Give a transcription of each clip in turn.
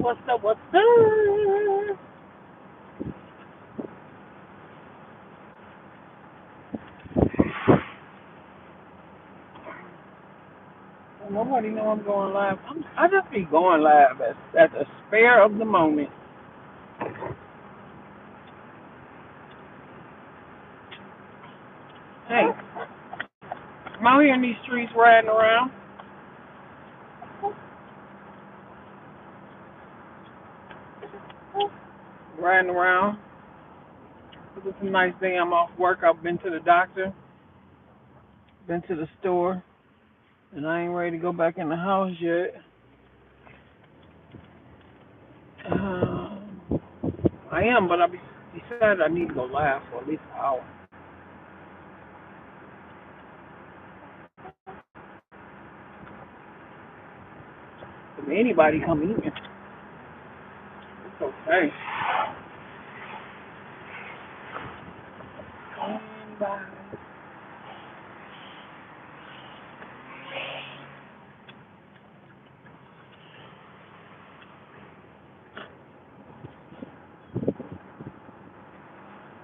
What's up? What's up? Nobody know I'm going live. I just be going live at the spare of the moment. Hey, I'm out here in these streets riding around. It's a nice day. I'm off work. I've been to the doctor, been to the store, and I ain't ready to go back in the house yet. I am, but I decided I need to go live for at least an hour. If anybody come in, it's okay. Anybody.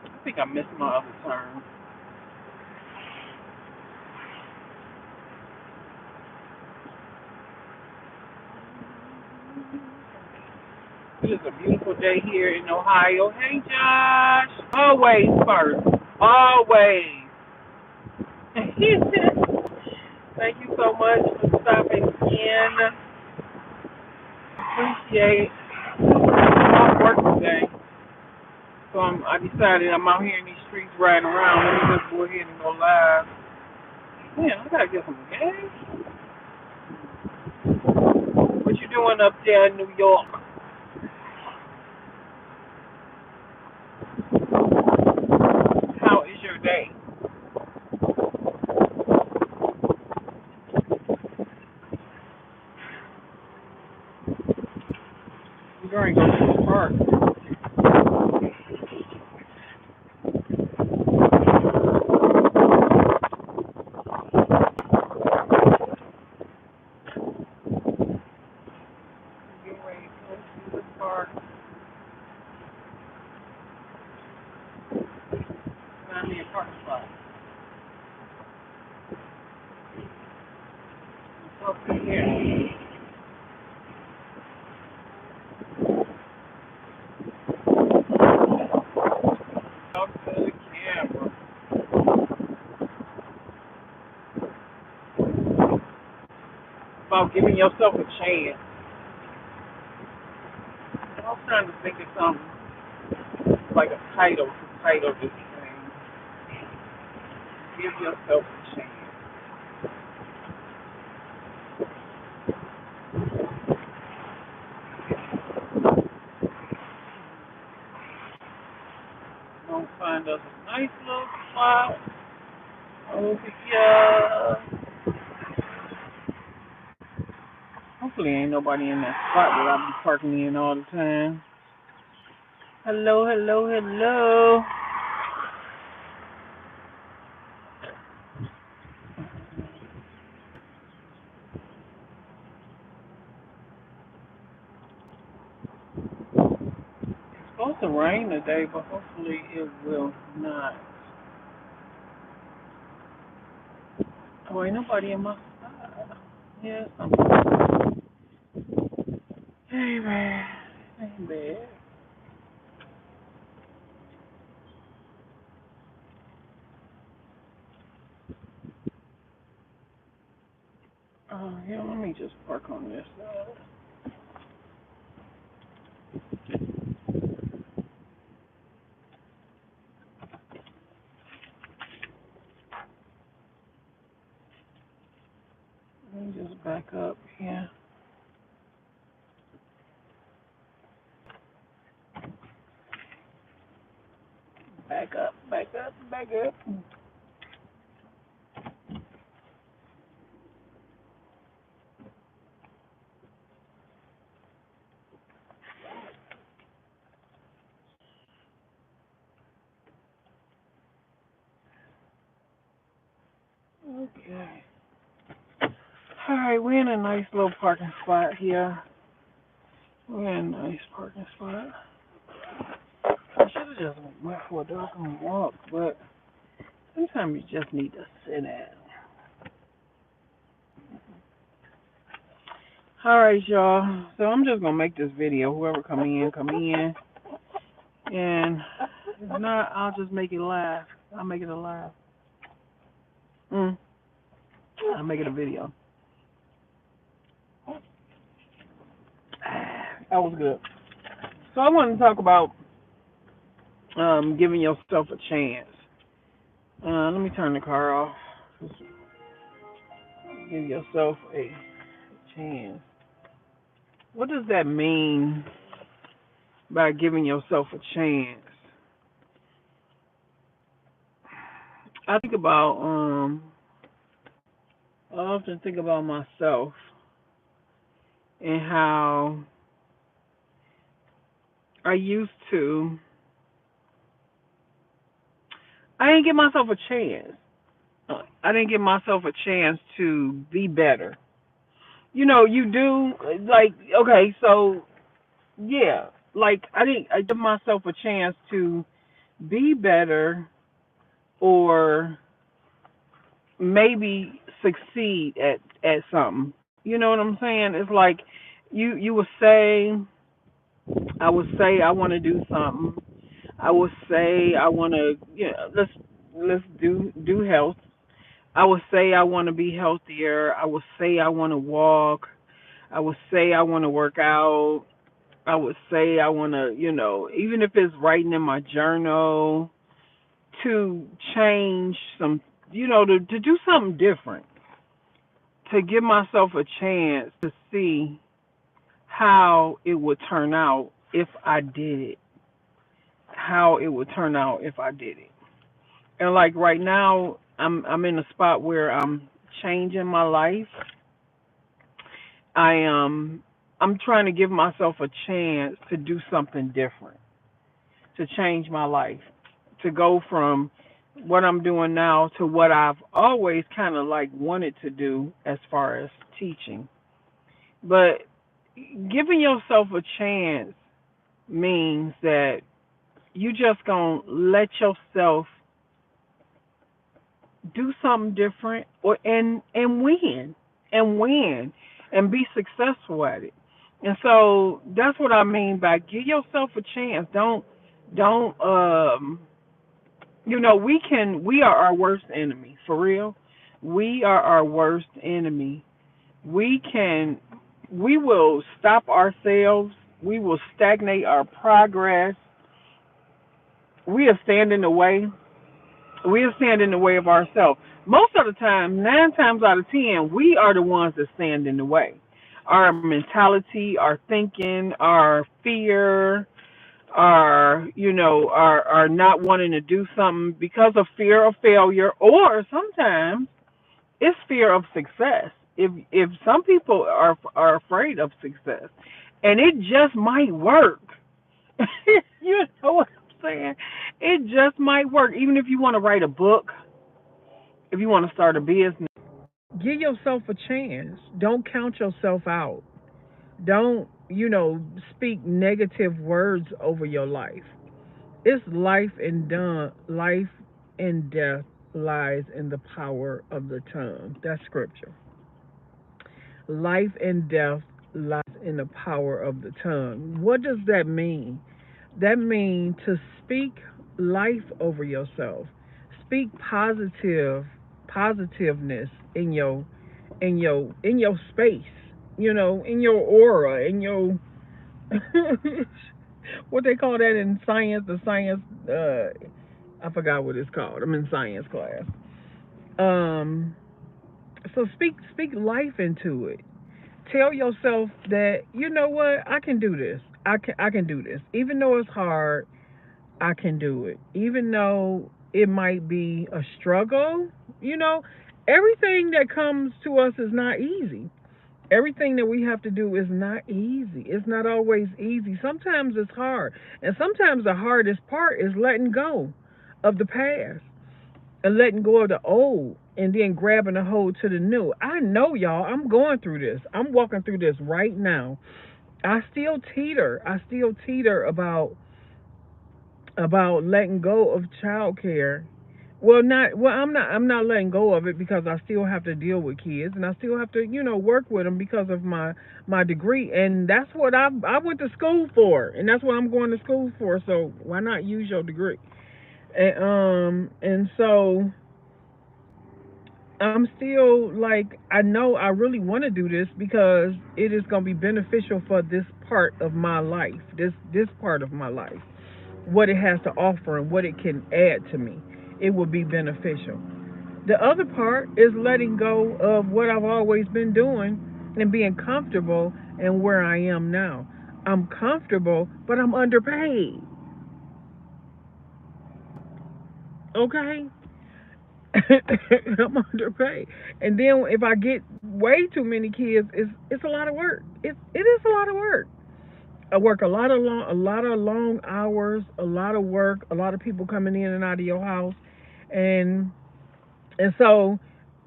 I think I missed my other turn. It is a beautiful day here in Ohio. Hey, Josh. Always first. Always. Thank you so much for stopping in. Appreciate it. I'm off work today. So I decided I'm out here in these streets riding around. Let me just go ahead and go live. Man, I gotta get some gas. What you doing up there in New York? How is your day? We're going to go to the park. Get ready to go to the park. Find me a parking spot. Up here. Talk to the camera. About giving yourself a chance. I was trying to think of something like a title to title this thing. Give yourself a chance. Gonna find us a nice little spot over here. Hopefully ain't nobody in that spot that I'll be parking in all the time. Hello, hello, hello. It's supposed to rain today, but hopefully it will not. Oh, ain't nobody in my spot. Yes, I'm. Hey, man. Ain't bad. Oh, yeah, let me just park on this side. Let me just back up here. Back up, back up, back up. Okay. All right, we're in a nice little parking spot here. We had a nice parking spot. I should have just went for a doggone walk, but sometimes you just need to sit down. All right, y'all. So I'm just gonna make this video. Whoever come in, come in, and if not, I'll just make it live. I'll make it a live. I'll make it a video. That was good. So I want to talk about giving yourself a chance. Let me turn the car off. Give yourself a chance. What does that mean by giving yourself a chance? I think about I often think about myself and how I used to. I didn't give myself a chance. I didn't give myself a chance to be better. You know, you do like okay, so yeah, like I give myself a chance to be better or maybe succeed at something. You know what I'm saying? It's like you would say I would say I want to do something. I would say I want to let's do health. I would say I want to be healthier. I would say I want to walk. I would say I want to work out. I would say I want to, even if it's writing in my journal to change some, to do something different, to give myself a chance to see how it would turn out if I did it. How it would turn out if I did it. And like right now, I'm in a spot where I'm changing my life. I'm trying to give myself a chance to do something different, to change my life, to go from what I'm doing now to what I've always kind of like wanted to do as far as teaching. But giving yourself a chance means that you just gonna let yourself do something different or and win and be successful at it. And so that's what I mean by give yourself a chance. Don't we are our worst enemy, for real. We are our worst enemy. We will stop ourselves. We will stagnate our progress. We are stand in the way. We are stand in the way of ourselves. Most of the time, 9 times out of 10, we are the ones that stand in the way. Our mentality, our thinking, our fear, our not wanting to do something because of fear of failure, or sometimes it's fear of success. If some people are afraid of success, and it just might work. You know what I'm saying? It just might work. Even if you want to write a book, if you want to start a business, give yourself a chance. Don't count yourself out. Don't, speak negative words over your life. It's life and death lies in the power of the tongue. That's scripture. Life and death lies in the power of the tongue. What does that mean? That means to speak life over yourself. Speak positiveness in your space, in your aura, in your what they call that in science, the science I forgot what it's called. I'm in science class. Um so speak life into it. Tell yourself that you know what, I can do this. I can do this. Even though it's hard, I can do it. Even though it might be a struggle, everything that comes to us is not easy. Everything that we have to do is not easy. It's not always easy. Sometimes it's hard. And sometimes the hardest part is letting go of the past and letting go of the old and then grabbing a hold to the new. I know, y'all, I'm going through this. I'm walking through this right now. I still teeter about letting go of childcare. I'm not letting go of it because I still have to deal with kids and I still have to, work with them because of my degree, and that's what I went to school for, and that's what I'm going to school for. So why not use your degree? And so I'm still like, I know I really want to do this because it is going to be beneficial for this part of my life, this part of my life, what it has to offer and what it can add to me. It will be beneficial. The other part is letting go of what I've always been doing and being comfortable and where I am now. I'm comfortable, but I'm underpaid. Okay? I'm underpaid. And then if I get way too many kids, it's a lot of work. It is a lot of work. I work a lot of long hours, a lot of work, a lot of people coming in and out of your house, and so,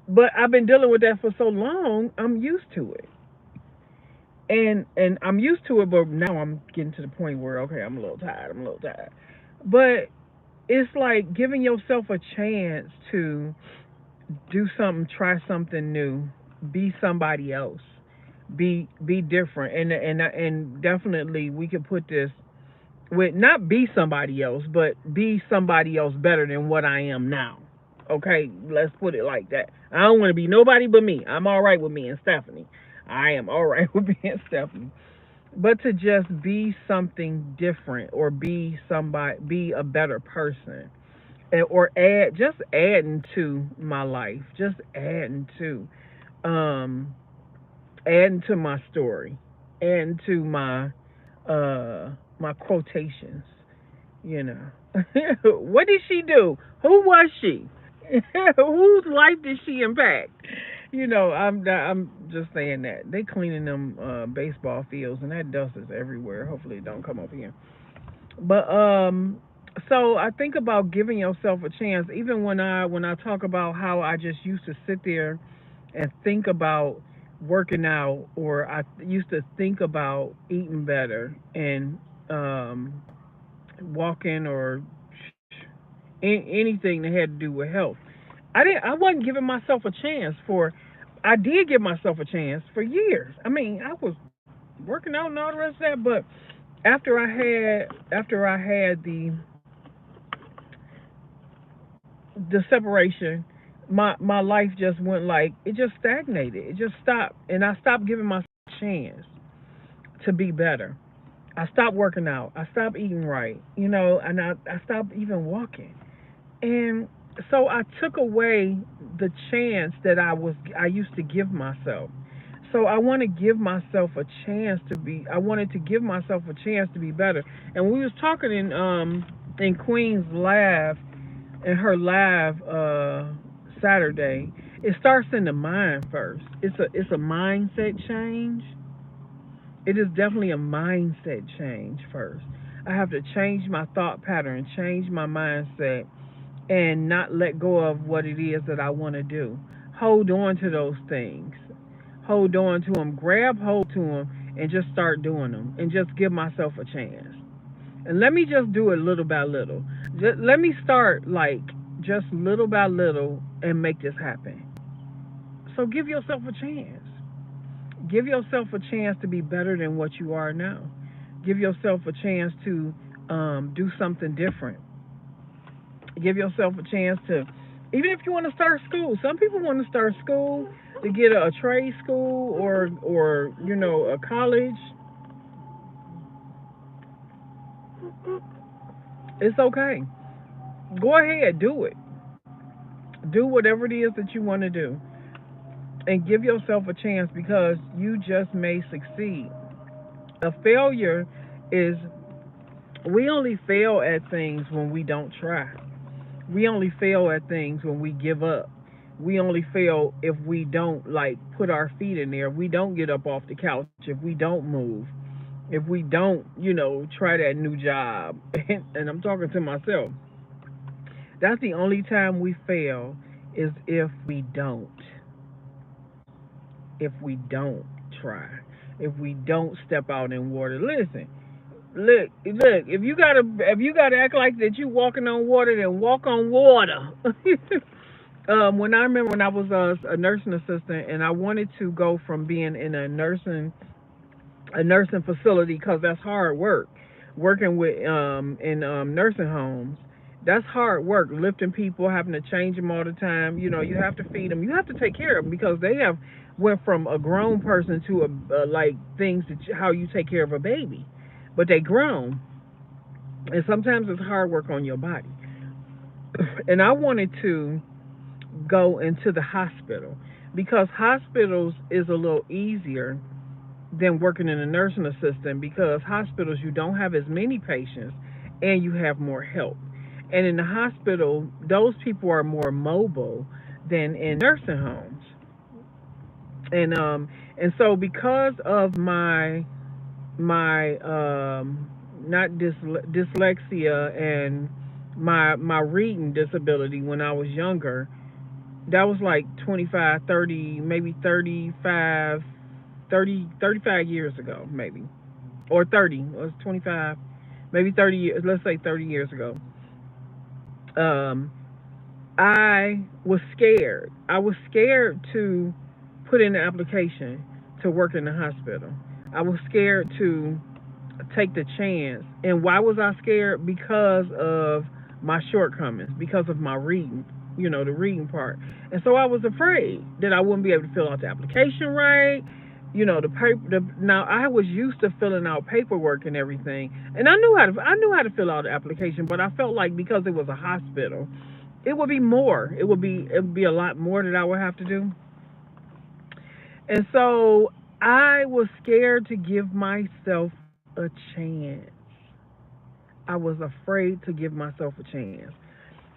but I've been dealing with that for so long, I'm used to it. And I'm used to it, but now I'm getting to the point where okay, I'm a little tired. I'm a little tired. But it's like giving yourself a chance to do something, try something new, be somebody else, be different, and definitely we could put this with not be somebody else, but be somebody else better than what I am now. Okay, let's put it like that. I don't want to be nobody but me. I'm all right with me and Stephanie. I am all right with me and Stephanie. But to just be something different or be somebody, be a better person, or just adding to my life, just um, adding to my story, adding to uh, my quotations. You know, what did she do? Who was she? Whose life did she impact? I'm just saying that they cleaning them baseball fields and that dust is everywhere. Hopefully, it don't come up here. But so I think about giving yourself a chance. Even when I talk about how I just used to sit there and think about working out, or I used to think about eating better and um, walking or anything that had to do with health. I wasn't giving myself a chance for. I did give myself a chance for years. I mean, I was working out and all the rest of that, but after I had the separation, my life just went like it just stagnated. It just stopped, and I stopped giving myself a chance to be better. I stopped working out. I stopped eating right, and I stopped even walking. And so I took away the chance that I used to give myself. So I want to give myself a chance to be. I wanted to give myself a chance to be better. And we was talking in Queen's live, in her live Saturday. It starts in the mind first. It's a mindset change. It is definitely a mindset change first. I have to change my thought pattern, change my mindset, and not let go of what it is that I want to do. Hold on to those things. Hold on to them. Grab hold to them and just start doing them and just give myself a chance. And let me just do it little by little. Just let me start like just little by little and make this happen. So give yourself a chance. Give yourself a chance to be better than what you are now. Give yourself a chance to do something different. Give yourself a chance to, even if you want to start school. Some people want to start school to get a trade school or a college. It's okay. Go ahead, do it. Do whatever it is that you want to do, and give yourself a chance because you just may succeed. A failure is, we only fail at things when we don't try. We only fail at things when we give up. We only fail if we don't like put our feet in there. If we don't get up off the couch. If we don't move. If we don't, try that new job. And I'm talking to myself. That's the only time we fail is if we don't. If we don't try. if we don't step out in water. Listen, look. If you gotta act like that you walking on water, then walk on water. When I remember when I was a nursing assistant, and I wanted to go from being in a nursing facility because that's hard work. Working with in nursing homes, that's hard work. Lifting people, having to change them all the time. You have to feed them. You have to take care of them because they have went from a grown person to a like things that how you take care of a baby, but they grown, and sometimes it's hard work on your body. And I wanted to go into the hospital because hospitals is a little easier than working in a nursing assistant because hospitals you don't have as many patients and you have more help. And in the hospital, those people are more mobile than in nursing homes. And so because of my not dyslexia and my reading disability when I was younger, that was like 25, 30, maybe 35, 30, 35 years ago, maybe. Or 30, it was 25, maybe 30 years, let's say 30 years ago. Um, I was scared. I was scared to put in the application to work in the hospital. I was scared to take the chance. And why was I scared? Because of my shortcomings, because of my reading, the reading part. And so I was afraid that I wouldn't be able to fill out the application right. The paper. Now I was used to filling out paperwork and everything, and I knew how to fill out the application, but I felt like because it was a hospital, it would be more. It would be a lot more that I would have to do. And so I was scared to give myself a chance. I was afraid to give myself a chance.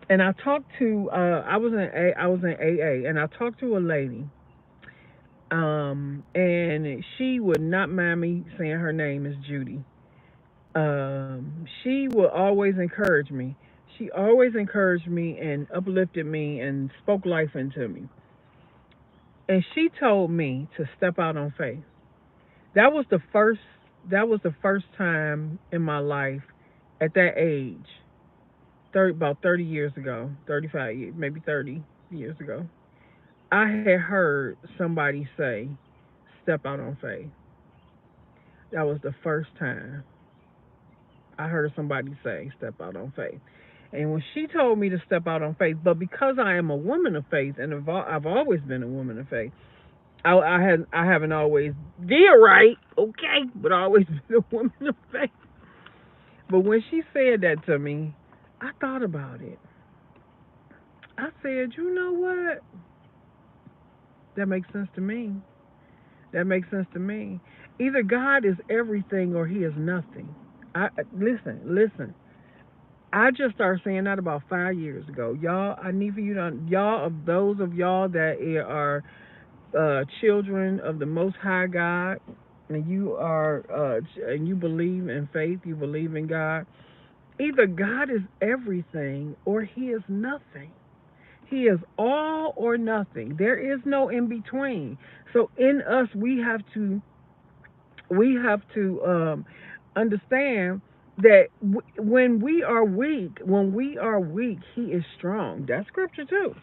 And I talked to I was in AA, and I talked to a lady, and she would not mind me saying her name is Judy. She would always encourage me. She always encouraged me and uplifted me and spoke life into me. And she told me to step out on faith. That was the first that was the first time in my life at that age, about 30 years ago, 35 years, maybe 30 years ago, I had heard somebody say, step out on faith. That was the first time I heard somebody say, step out on faith. And when she told me to step out on faith, but because I am a woman of faith, and I've always been a woman of faith, I haven't always did right, okay, but I always been a woman of faith. But when she said that to me, I thought about it. I said, you know what? That makes sense to me. That makes sense to me. Either God is everything or He is nothing. Listen. I just started saying that about 5 years ago. Y'all, I need for you to, y'all, of those of y'all that are children of the Most High God, and and you believe in faith, you believe in God. Either God is everything or He is nothing. He is all or nothing. There is no in between. So in us, we have to understand that when we are weak, He is strong. That's scripture too.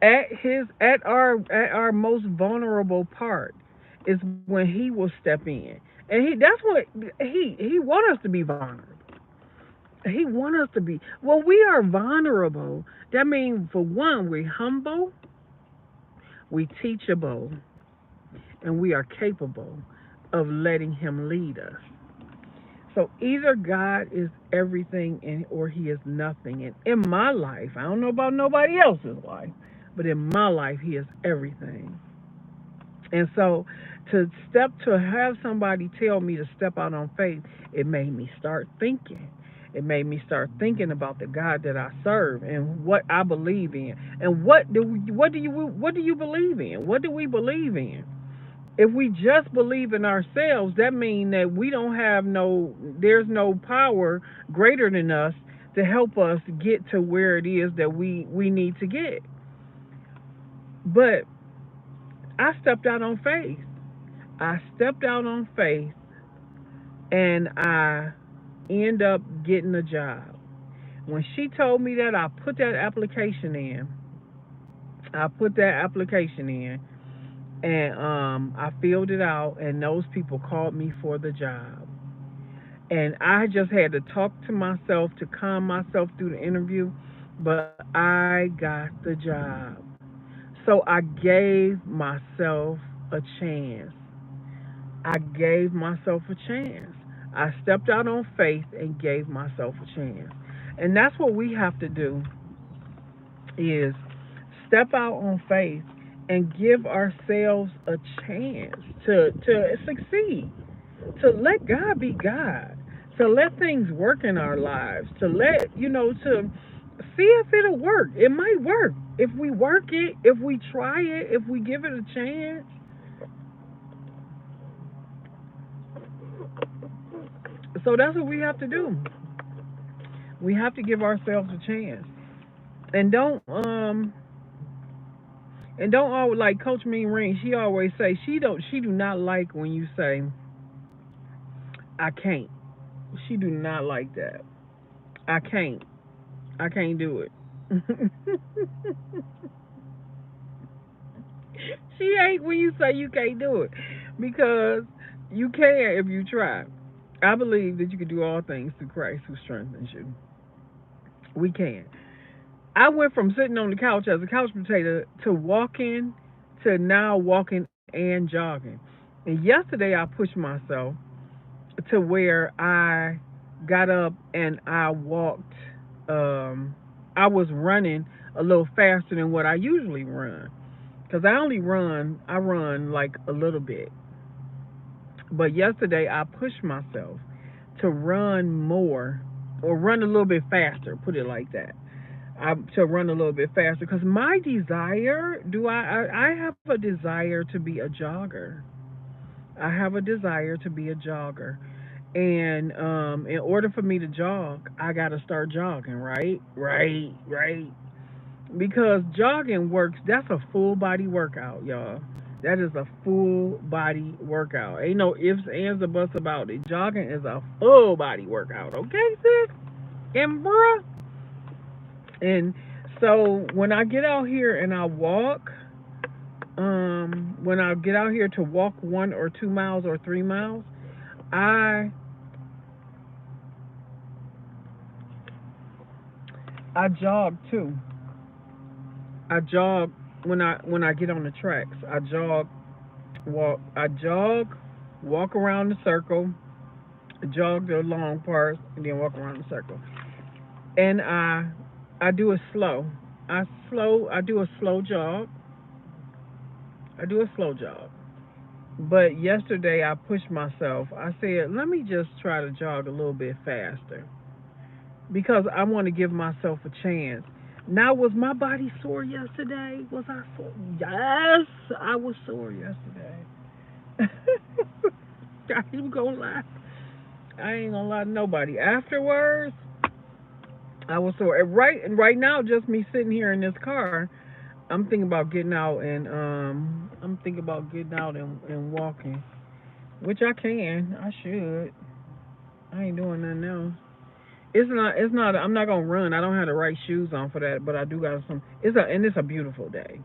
At our most vulnerable part is when He will step in, and he want us to be vulnerable. He want us to be. When we are vulnerable, that means for one, we're humble, we teachable, and we are capable of letting Him lead us. So either God is everything or He is nothing. And in my life, I don't know about nobody else's life, but in my life, He is everything. And so to have somebody tell me to step out on faith, it made me start thinking. It made me start thinking about the God that I serve and what I believe in. And what do you believe in? What do we believe in? If we just believe in ourselves, that means that we don't have there's no power greater than us to help us get to where it is that we need to get. But I stepped out on faith. I stepped out on faith and I end up getting a job. When she told me that, I put that application in. I put that application in and I filled it out and those people called me for the job. And I just had to talk to myself to calm myself through the interview, but I got the job. So I gave myself a chance. I gave myself a chance. I stepped out on faith and gave myself a chance. And that's what we have to do is step out on faith and give ourselves a chance to succeed, to let God be God, to let things work in our lives, to let, to see if it'll work. It might work. If we work it, if we try it, if we give it a chance. So that's what we have to do. We have to give ourselves a chance. And don't always like Coach Mean Ring, she always say she do not like when you say I can't. She do not like that. I can't. I can't do it. She hate when you say you can't do it because you can if you try. I believe that you can do all things through Christ who strengthens you. We can. I went from sitting on the couch as a couch potato to walking to now walking and jogging. And yesterday I pushed myself to where I got up and I walked. Um, I was running a little faster than what I usually run because I run like a little bit. But yesterday I pushed myself to run more or run a little bit faster, put it like that. To run a little bit faster because my desire, I have a desire to be a jogger. I have a desire to be a jogger. And in order for me to jog, I got to start jogging, right? Right. Because jogging works, that's a full body workout, y'all. That is a full body workout. Ain't no ifs, ands, or buts about it. Jogging is a full body workout, okay, sis? And bruh. And so when I get out here and I walk, when I get out here to walk 1 or 2 miles or 3 miles, I I jog too. I jog when I get on the tracks. I jog, walk around the circle, jog the long parts, and then walk around the circle. And I do it slow. I do a slow jog. I do a slow jog. But yesterday I pushed myself. I said, let me just try to jog a little bit faster because I want to give myself a chance. Now, was my body sore yesterday? Was I sore? Yes, I was sore yesterday. I ain't gonna lie. I ain't gonna lie to nobody. Afterwards, I was sore. And right now, just me sitting here in this car, I'm thinking about getting out and walking, which I can. I should. I ain't doing nothing else. It's not. It's not. I'm not gonna run. I don't have the right shoes on for that, but I do got some. It's a beautiful day.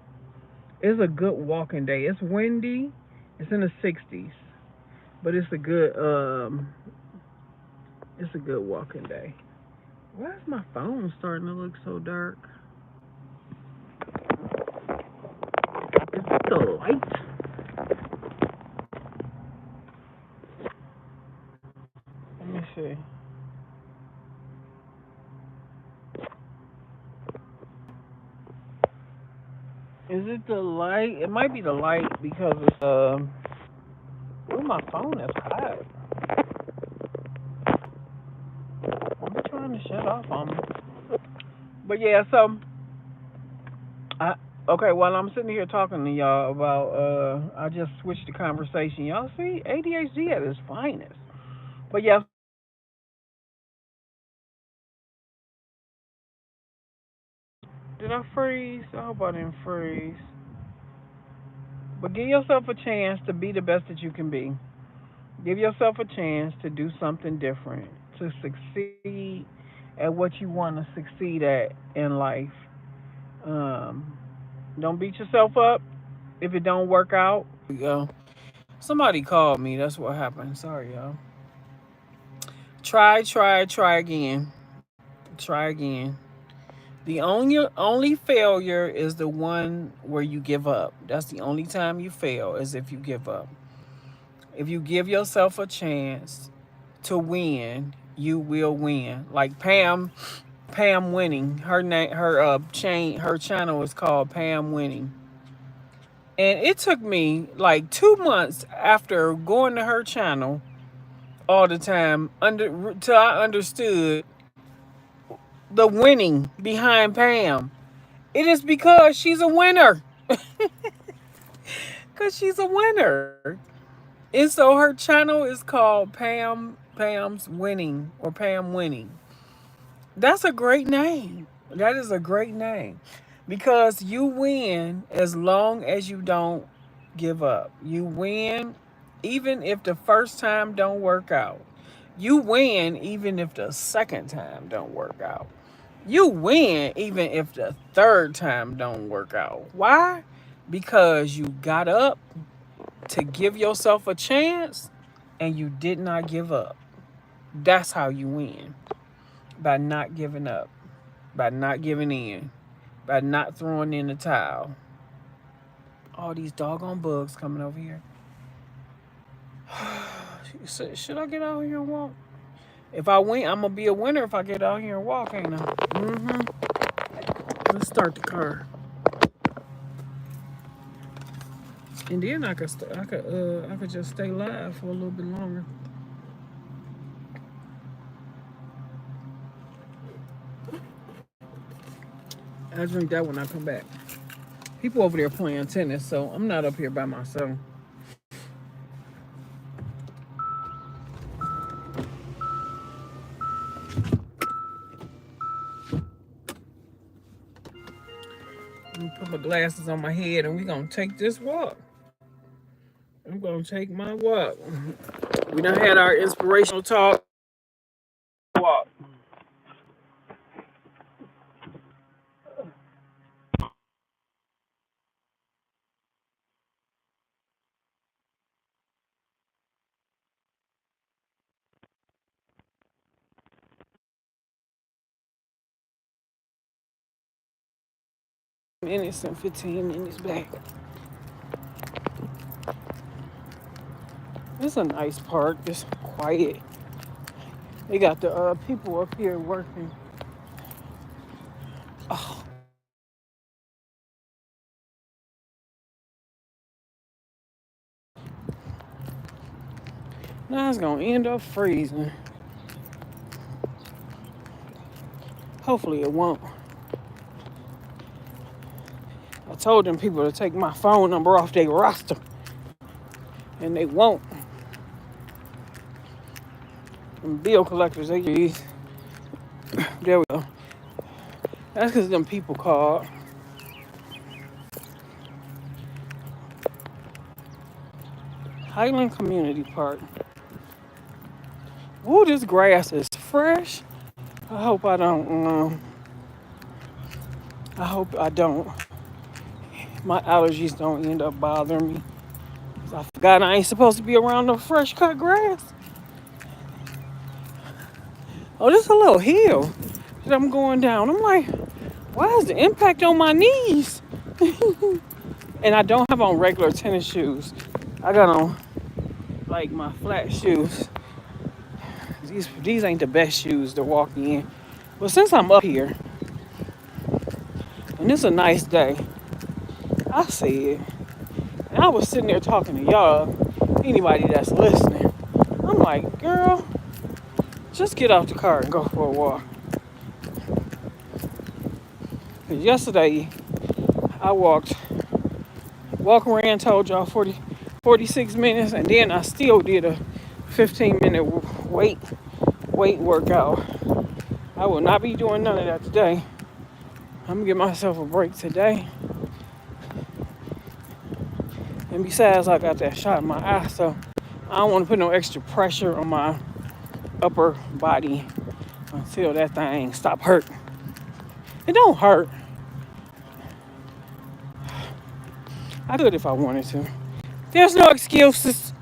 It's a good walking day. It's windy. It's in the 60s, but it's a good walking day. Why is my phone starting to look so dark? Is it the light? Let me see. Is it the light? It might be the light because it's ooh, my phone is hot. I'm trying to shut off on me. But yeah, so I okay, while I'm sitting here talking to y'all about I just switched the conversation. Y'all see ADHD at its finest. But yeah, so did I freeze? I hope I didn't freeze. But give yourself a chance to be the best that you can be. Give yourself a chance to do something different, to succeed at what you want to succeed at in life. Um, don't beat yourself up if it don't work out. Go. Somebody called me. That's what happened. Sorry, y'all. Try again. Try again. The only failure is the one where you give up. That's the only time you fail is if you give up. If you give yourself a chance to win, you will win. Like Pam Winning. Her name, her channel is called Pam Winning. And it took me like 2 months after going to her channel all the time till I understood the winning behind Pam. It is because she's a winner. Because she's a winner. And so her channel is called Pam's Winning or Pam Winning. That's a great name. That is a great name. Because you win as long as you don't give up. You win even if the first time don't work out. You win even if the second time don't work out. You win even if the third time don't work out. Why? Because you got up to give yourself a chance and you did not give up. That's how you win. By not giving up. By not giving in. By not throwing in the towel. All these doggone bugs coming over here. Should I get out here and walk? If I win, I'm going to be a winner if I get out here and walk, ain't I? Mm-hmm. Let's start the car. And then I could just stay live for a little bit longer. I'll drink that when I come back. People over there playing tennis, so I'm not up here by myself. Let me put my glasses on my head and we're going to take this walk. I'm going to take my walk. We done had our inspirational talk. Walk. Minutes and 15 minutes back. It's a nice park. It's quiet. They got the people up here working. Oh. Now it's gonna end up freezing. Hopefully it won't. I told them people to take my phone number off their roster. And they won't. Them bill collectors, they use. There we go. That's because them people called. Highland Community Park. Ooh, this grass is fresh. I hope I don't. I hope I don't. My allergies don't end up bothering me. I forgot I ain't supposed to be around no fresh cut grass. Oh, this is a little hill that I'm going down. I'm like, why is the impact on my knees? And I don't have on regular tennis shoes. I got on like my flat shoes. These ain't the best shoes to walk in. But since I'm up here, and it's a nice day, I said, and I was sitting there talking to y'all, anybody that's listening. I'm like, girl, just get out the car and go for a walk. Because yesterday, I walked around, told y'all 46 minutes, and then I still did a 15-minute weight workout. I will not be doing none of that today. I'm going to give myself a break today. And besides, I got that shot in my eye, so I don't want to put no extra pressure on my upper body until that thing stop hurting. It don't hurt. I could if I wanted to. There's no excuses.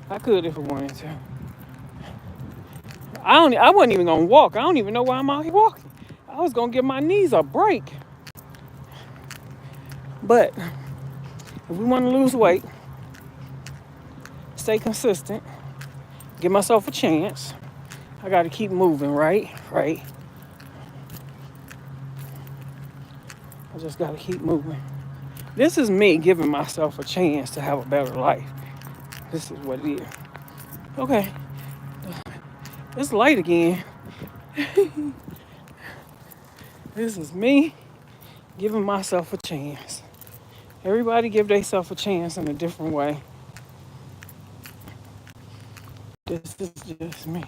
I could if I wanted to. I wasn't even gonna walk. I don't even know why I'm out here walking. I was gonna give my knees a break. But if we want to lose weight, stay consistent, give myself a chance, I gotta keep moving, right? Right. I just gotta keep moving. This is me giving myself a chance to have a better life. This is what it is. Okay. It's light again. This is me giving myself a chance. Everybody give themselves a chance in a different way. This is just me.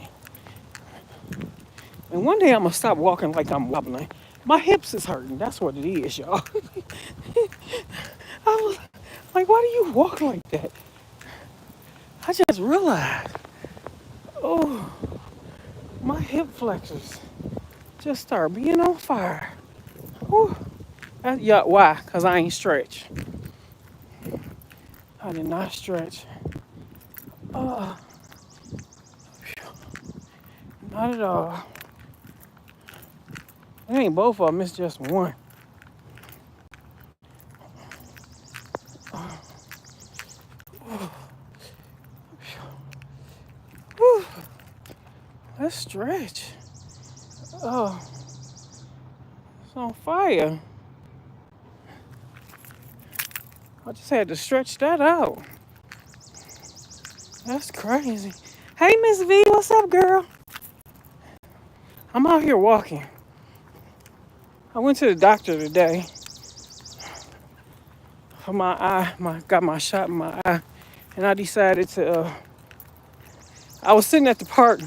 And one day I'm gonna stop walking like I'm wobbling. My hips is hurting. That's what it is, y'all. I was like, why do you walk like that? I just realized, oh, my hip flexors just start being on fire. Whew. Yeah, why? Because I ain't stretch. I did not stretch. Not at all. It ain't both of them, it's just one. Let's stretch. Oh, it's on fire. I just had to stretch that out. That's crazy. Hey, Miss V, what's up, girl? I'm out here walking. I went to the doctor today for my eye. Got my shot in my eye, and I decided to. I was sitting at the park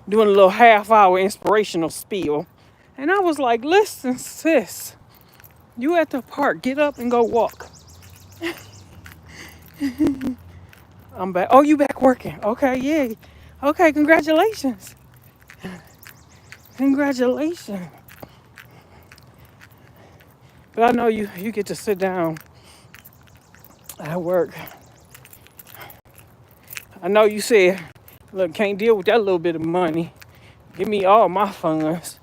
doing a little half-hour inspirational spiel, and I was like, "Listen, sis, you at the park? Get up and go walk." I'm back. Oh, you back working? Okay, yeah. Okay, congratulations. Congratulations. But I know you get to sit down at work. I know you said, look, can't deal with that little bit of money. Give me all my funds.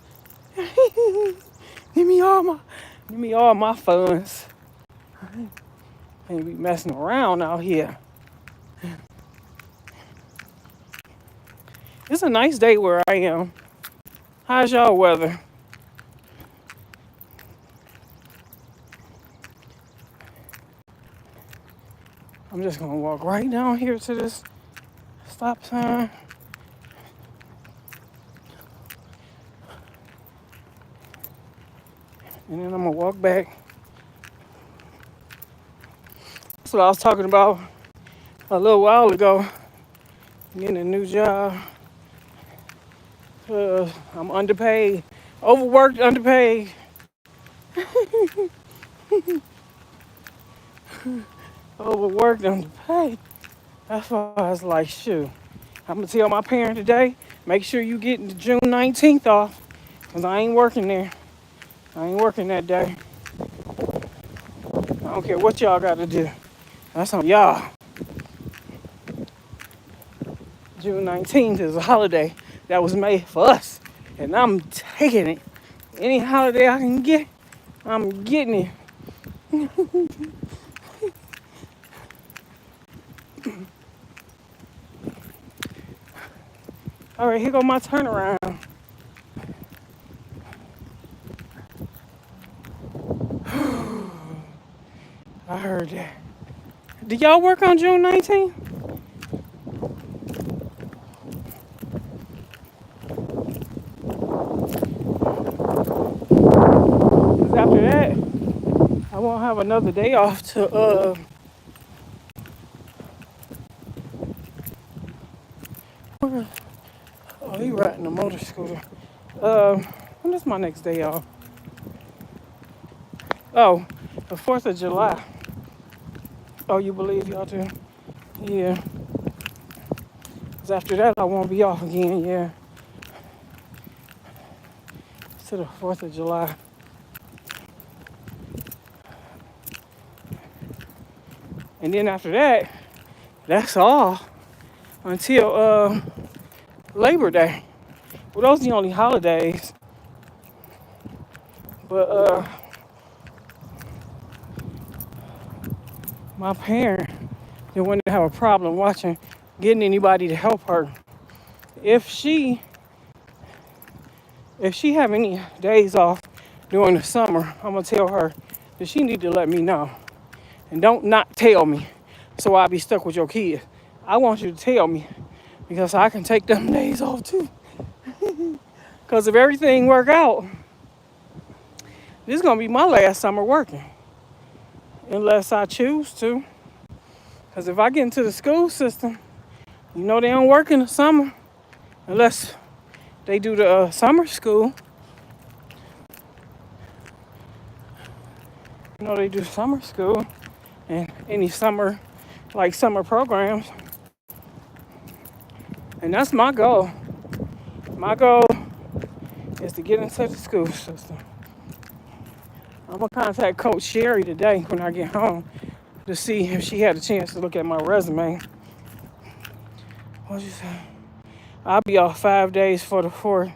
Give me all my funds. Can't be messing around out here. It's a nice day where I am. How's y'all weather? I'm just gonna walk right down here to this stop sign. And then I'm gonna walk back. That's what I was talking about a little while ago. Getting a new job. I'm underpaid. Overworked, underpaid. Overworked, underpaid. That's why I was like, shoot. I'm going to tell my parent today, make sure you get the June 19th off. Because I ain't working there. I ain't working that day. I don't care what y'all got to do. That's on y'all. June 19th is a holiday that was made for us. And I'm taking it. Any holiday I can get, I'm getting it. All right, here go my turnaround. I heard that. Did y'all work on June 19th? Because after that, I won't have another day off to, oh, he riding a motor scooter. When is my next day off? Oh, the 4th of July. Oh, you believe y'all too? Yeah. Because after that, I won't be off again, yeah. To the 4th of July. And then after that, that's all until Labor Day. Well, those are the only holidays. But my parent didn't want to have a problem watching, getting anybody to help her. If she have any days off during the summer, I'm gonna tell her that she need to let me know. And don't not tell me so I'll be stuck with your kids. I want you to tell me because I can take them days off too. Because if everything work out, this is gonna be my last summer working. Unless I choose to. Because if I get into the school system, you know they don't work in the summer unless they do the summer school. You know they do summer school and any summer, like summer programs. And that's my goal. My goal is to get into the school system. I'm gonna contact Coach Sherry today when I get home to see if she had a chance to look at my resume. What'd you say? I'll be off 5 days for the 4th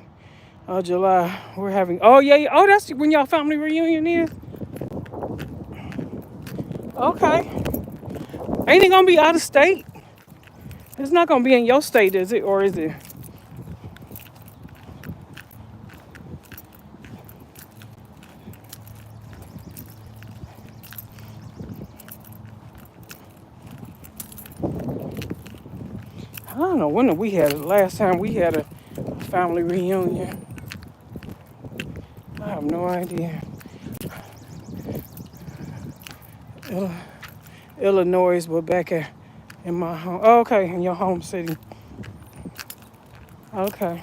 of July. We're having, oh yeah, oh that's when y'all family reunion is? Okay. Ain't it gonna be out of state? It's not gonna be in your state, is it? Or is it? I don't know when we had it. Last time we had a family reunion. I have no idea. Illinois, but back in my home. Oh, okay, in your home city. Okay.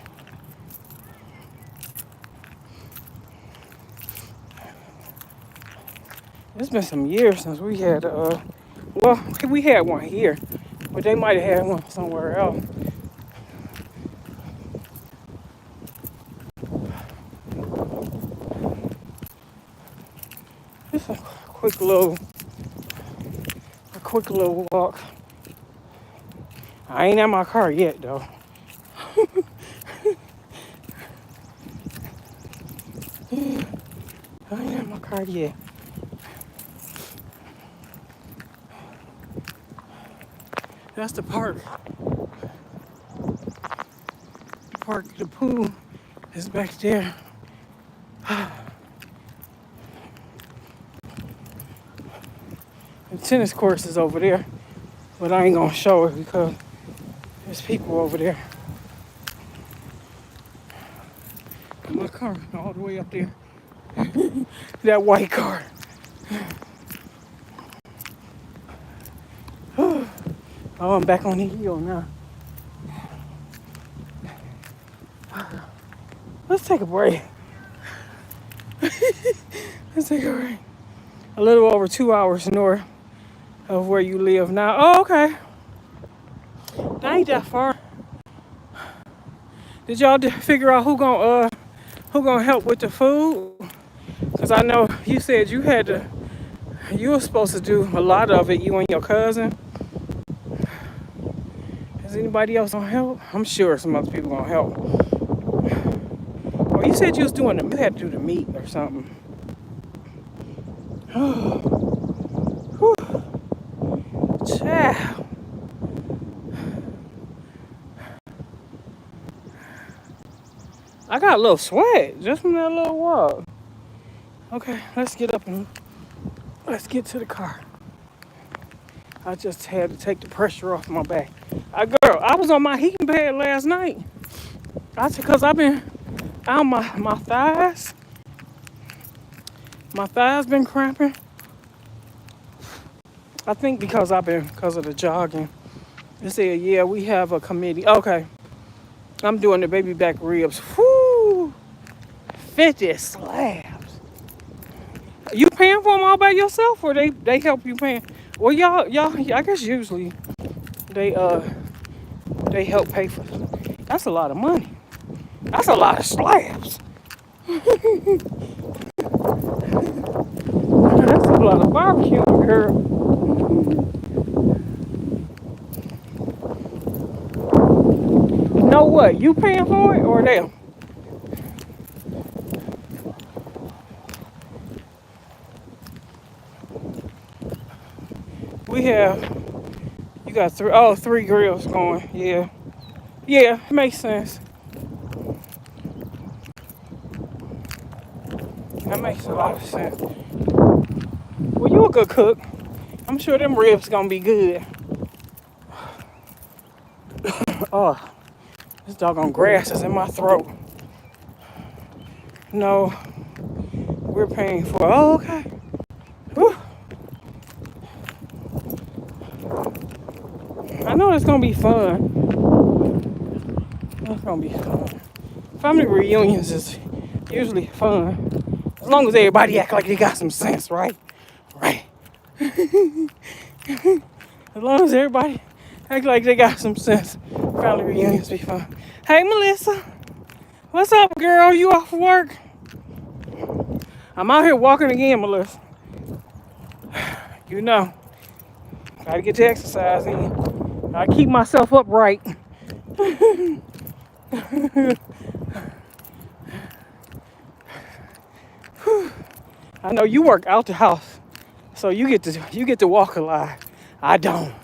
It's been some years since we had well, we had one here, but they might have had one somewhere else. Just a quick little walk. I ain't at my car yet though. I ain't at my car yet. That's the park. The pool is back there. The tennis course is over there, but I ain't gonna show it because there's people over there. My car all the way up there. That white car. Oh, I'm back on the hill now. Let's take a break. Let's take a break. A little over 2 hours north of where you live now. Oh, okay. That ain't that far. Did y'all figure out who gonna help with the food? Cause I know you said you were supposed to do a lot of it, you and your cousin. Is anybody else gonna help? I'm sure some other people gonna help. Oh, you said you had to do the meat or something. Child. I got a little sweat just from that little walk. Okay, let's get up and let's get to the car. I just had to take the pressure off my back. Girl, I was on my heating pad last night. Because I've been out my thighs. My thighs been cramping. I think because of the jogging. They said, yeah, we have a committee. Okay. I'm doing the baby back ribs. Whoo! 50 slabs. You paying for them all by yourself or they help you pay Well, I guess usually they they help pay for. That's a lot of money. That's a lot of slabs. That's a lot of barbecue, girl. Know what? You paying for it or them? We have. You got three grills going. Yeah. Yeah, makes sense. That makes a lot of sense. Well, you a good cook. I'm sure them ribs gonna be good. Oh, this doggone grass is in my throat. No, we're paying for. Oh, okay. Whew. I know it's gonna be fun. It's gonna be fun. Family reunions is usually fun. As long as everybody act like they got some sense, right? Right. As long as everybody act like they got some sense, family reunions be fun. Hey, Melissa. What's up, girl? You off work? I'm out here walking again, Melissa. You know, gotta get your exercise in. I keep myself upright. I know you work out the house, so you get to walk a lot. I don't.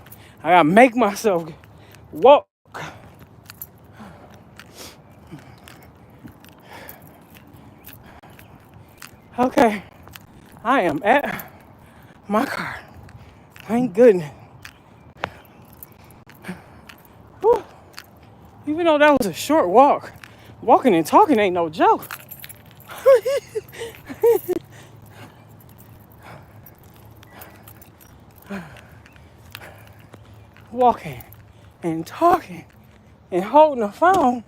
I gotta make myself walk. Okay, I am at my car. Thank goodness. Whew. Even though that was a short walk, walking and talking ain't no joke. Walking and talking and holding the phone.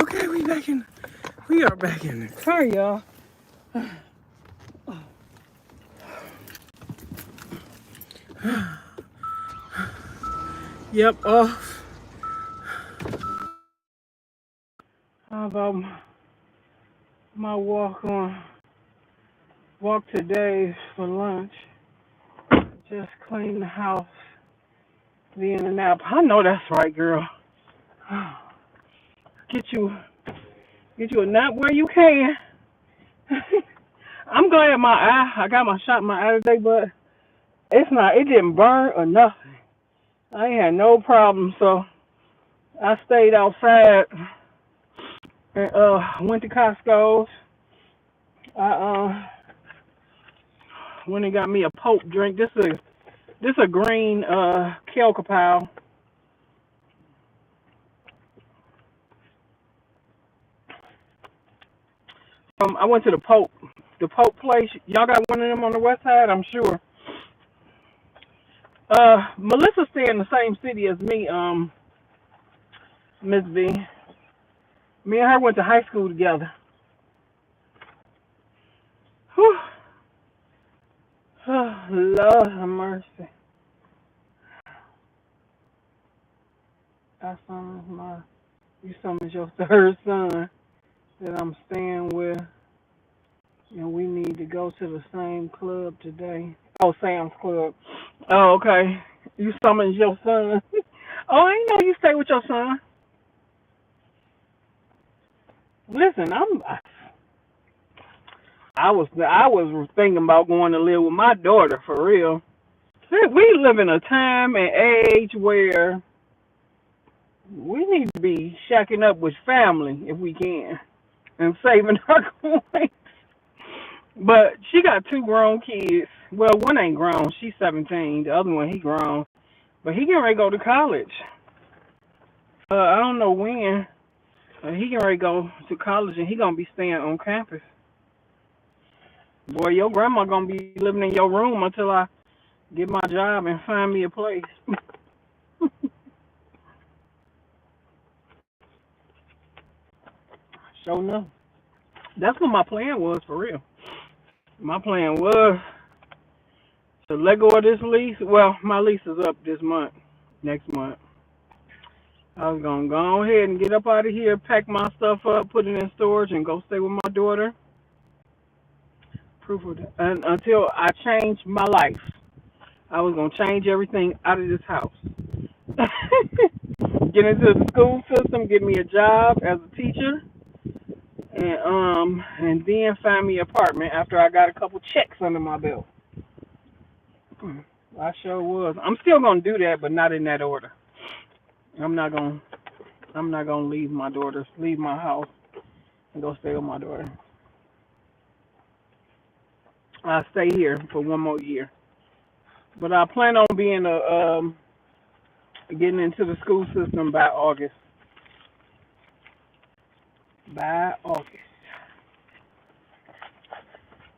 Okay, we are back in the car, y'all. Yep, off. How about my walk today for lunch? Just clean the house, be in a nap. I know that's right, girl. Get you get you a nap where you can. I'm glad I got my shot in my eye today, but it didn't burn or nothing. I ain't had no problem, so I stayed outside and went to Costco's. I went and got me a Pope drink. This a green Kale Kapow. I went to the Pope place. Y'all got one of them on the west side, I'm sure. Melissa stay in the same city as me, Miss B. Me and her went to high school together. Whew. Oh, Lord have mercy. You summons your third son that I'm staying with, and we need to go to the same club today. Oh, Sam's Club. Oh, okay. You summons your son. Oh, I ain't know you stay with your son. Listen, I was thinking about going to live with my daughter for real. We live in a time and age where we need to be shacking up with family if we can and saving our coins. But she got two grown kids. Well, one ain't grown. She's 17. The other one, he grown. But he getting ready to go to college. I don't know when. He getting ready to go to college and he gonna be staying on campus. Boy, your grandma gonna be living in your room until I get my job and find me a place. Sure enough. That's what my plan was for real. My plan was to let go of this lease. Well, my lease is up this month, next month. I was gonna go ahead and get up out of here, pack my stuff up, put it in storage, and go stay with my daughter. Proof of that. And until I changed my life, I was gonna change everything out of this house. Get into the school system, get me a job as a teacher, and then find me an apartment after I got a couple checks under my belt. I sure was. I'm still gonna do that, but not in that order. I'm not gonna. I'm not gonna leave my house, and go stay with my daughter. I'll stay here for one more year, but I plan on being getting into the school system by August. By August.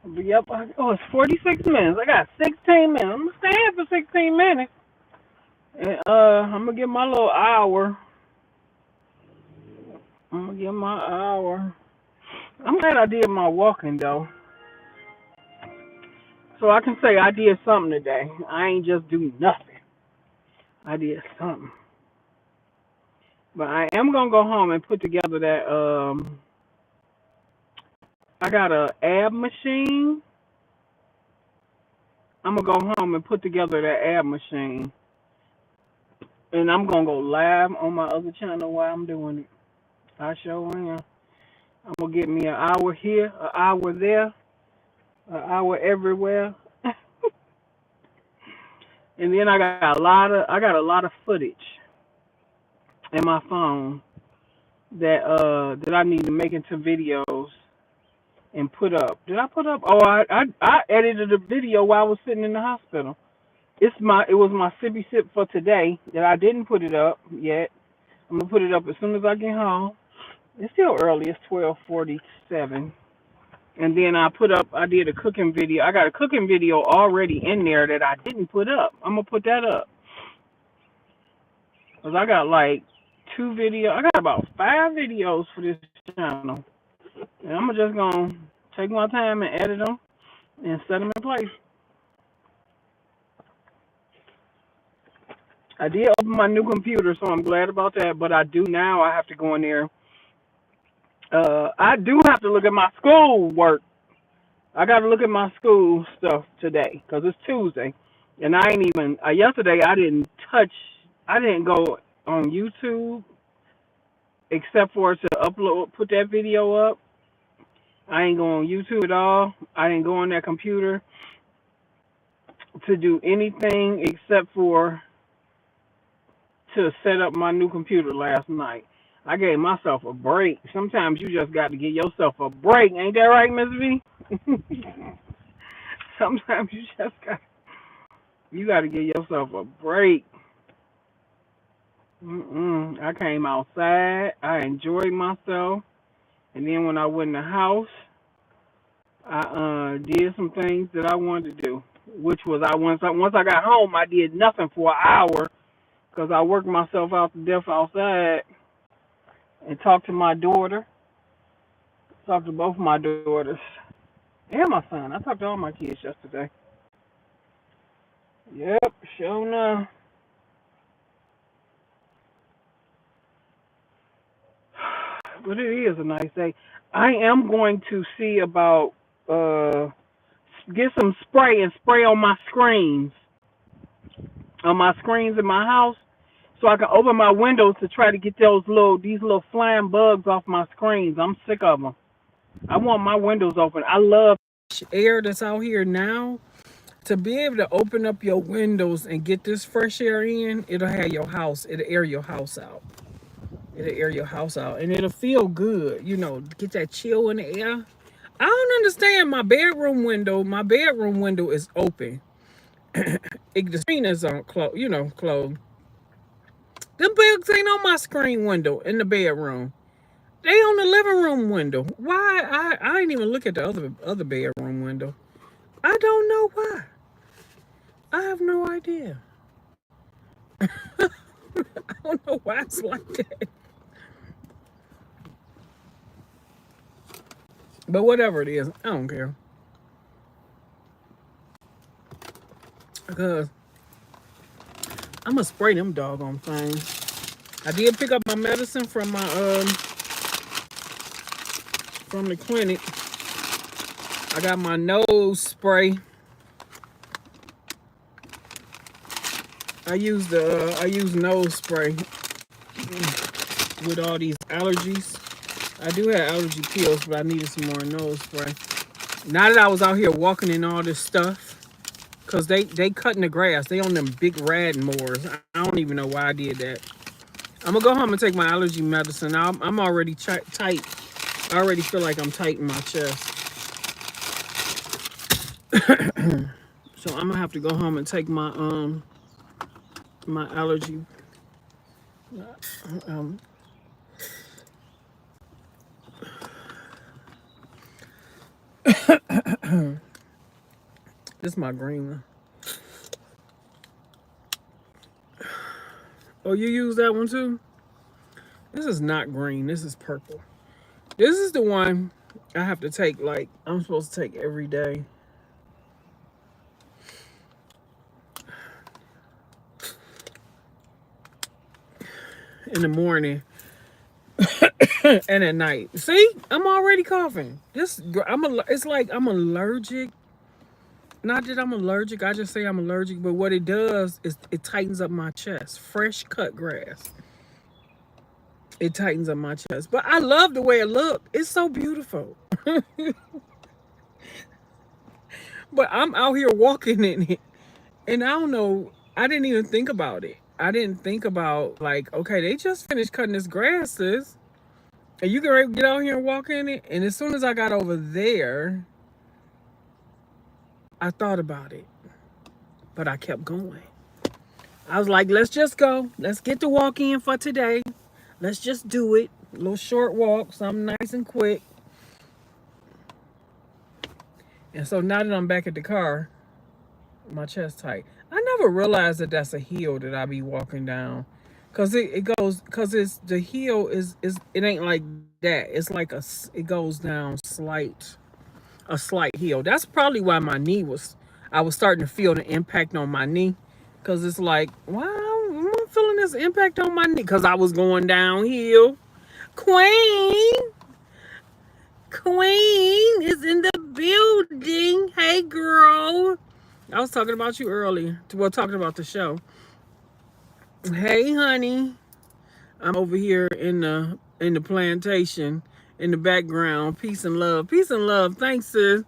But yep. Oh, it's 46 minutes. I got 16 minutes. I'm gonna stay here for 16 minutes, and I'm gonna get my little hour. I'm gonna get my hour. I'm glad I did my walking though, so I can say I did something today. I ain't just do nothing. I did something. But I am gonna go home and put together that. I got a ab machine. I'm gonna go home and put together that ab machine, and I'm gonna go live on my other channel while I'm doing it. I sure am. I'm gonna get me an hour here, an hour there, an hour everywhere, and then I got a lot of footage in my phone that I need to make into videos and put up. Did I put up? Oh, I edited a video while I was sitting in the hospital. It was my sippy sip for today that I didn't put it up yet. I'm gonna put it up as soon as I get home. It's still early. It's 12:47. And then I did a cooking video. I got a cooking video already in there that I didn't put up. I'm gonna put that up. Cause I got like I got about 5 videos for this channel. And I'm just gonna take my time and edit them and set them in place. I did open my new computer, so I'm glad about that. But I have to go in there. I do have to look at my school work. I got to look at my school stuff today because it's Tuesday, and I ain't even. Yesterday I didn't go on YouTube except for to put that video up. I ain't go on YouTube at all. I didn't go on that computer to do anything except for to set up my new computer last night. I gave myself a break. Sometimes you just got to give yourself a break. Ain't that right, Miss V? Sometimes you got to give yourself a break. I came outside. I enjoyed myself. And then when I went in the house, I did some things that I wanted to do, which was once I got home, I did nothing for an hour because I worked myself out to death outside and talked to my daughter, talked to both my daughters and my son. I talked to all my kids yesterday. Yep, sure enough. But it is a nice day. I am going to see about get some spray and spray on my screens in my house, so I can open my windows to try to get these little flying bugs off my screens. I'm sick of them. I want my windows open. I love air that's out here now. To be able to open up your windows and get this fresh air in, it'll air your house out. It'll air your house out, and it'll feel good. Get that chill in the air. I don't understand my bedroom window. My bedroom window is open. The screen is on closed. Them bugs ain't on my screen window in the bedroom. They on the living room window. Why? I ain't even look at the other bedroom window. I don't know why. I have no idea. I don't know why it's like that. But whatever it is, I don't care. Because I'm gonna spray them doggone things. I did pick up my medicine from my from the clinic. I got my nose spray. I use nose spray with all these allergies. I do have allergy pills, but I needed some more nose spray. Now that I was out here walking in all this stuff, cause they cutting the grass. They on them big rad mowers. I don't even know why I did that. I'm gonna go home and take my allergy medicine. I'm already tight. I already feel like I'm tight in my chest. So I'm gonna have to go home and take my allergy. Um, this is my green one. Oh, you use that one too? This is not green. This is purple. This is the one I have to take. Like I'm supposed to take every day. In the morning and at night. See, I'm already coughing. It's like I'm allergic. Not that I'm allergic. I just say I'm allergic. But what it does is it tightens up my chest. Fresh cut grass. It tightens up my chest. But I love the way it looks. It's so beautiful. But I'm out here walking in it, and I don't know. I didn't even think about it. I didn't think about like, okay, they just finished cutting this grass, sis. And you can get out here and walk in it. And as soon as I got over there, I thought about it. But I kept going. I was like, let's just go. Let's get the walk in for today. Let's just do it. A little short walk, something nice and quick. And so now that I'm back at the car, my chest tight. I never realized that that's a hill that I be walking down. Cause it's the hill is it ain't like that. It's like it goes down a slight hill. That's probably why I was starting to feel the impact on my knee. Cause it's like, wow, I'm feeling this impact on my knee. Cause I was going downhill. Queen is in the building. Hey girl. I was talking about you earlier. Well, talking about the show. Hey, honey. I'm over here in the plantation in the background. Peace and love. Peace and love. Thanks, sis.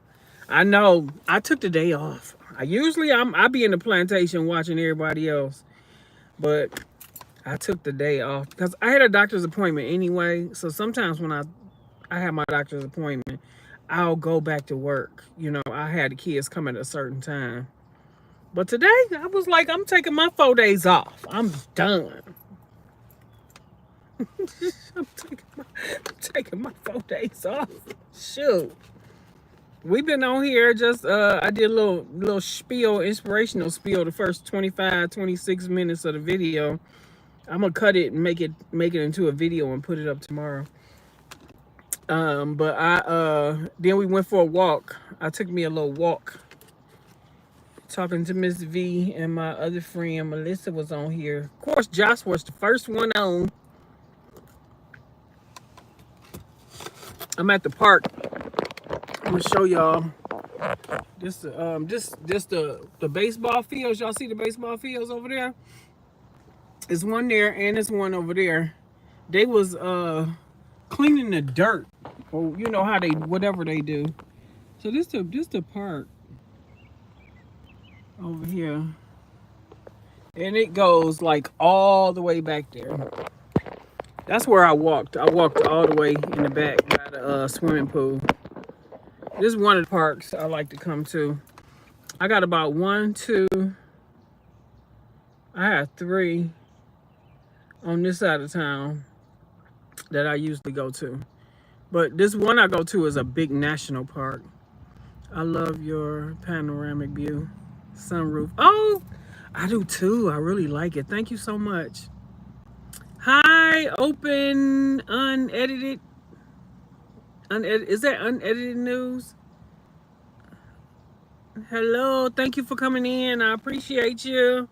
I know. I took the day off. I be in the plantation watching everybody else, but I took the day off because I had a doctor's appointment anyway. So sometimes when I have my doctor's appointment, I'll go back to work. You know, I had the kids come at a certain time. But today, I was like, I'm taking my 4 days off. I'm done. I'm taking my 4 days off. Shoot. We've been on here just, I did a little spiel, inspirational spiel, the first 25, 26 minutes of the video. I'm going to cut it and make it into a video and put it up tomorrow. But then we went for a walk. I took me a little walk. Talking to Miss V and my other friend Melissa was on here. Of course, Josh was the first one on. I'm at the park. I'm gonna show y'all this the baseball fields. Y'all see the baseball fields over there? There's one there and there's one over there. They was cleaning the dirt, or you know how they whatever they do. So this the park over here, and it goes like all the way back there. That's where I walked. I walked all the way in the back by the swimming pool. This is one of the parks I like to come to. I got about 1, 2. I have 3 on this side of town that I usually go to. But this one I go to is a big national park. I love your panoramic view. Sunroof. Oh, I do too. I really like it. Thank you so much. Hi, open, unedited. Is that unedited news? Hello, thank you for coming in. I appreciate you.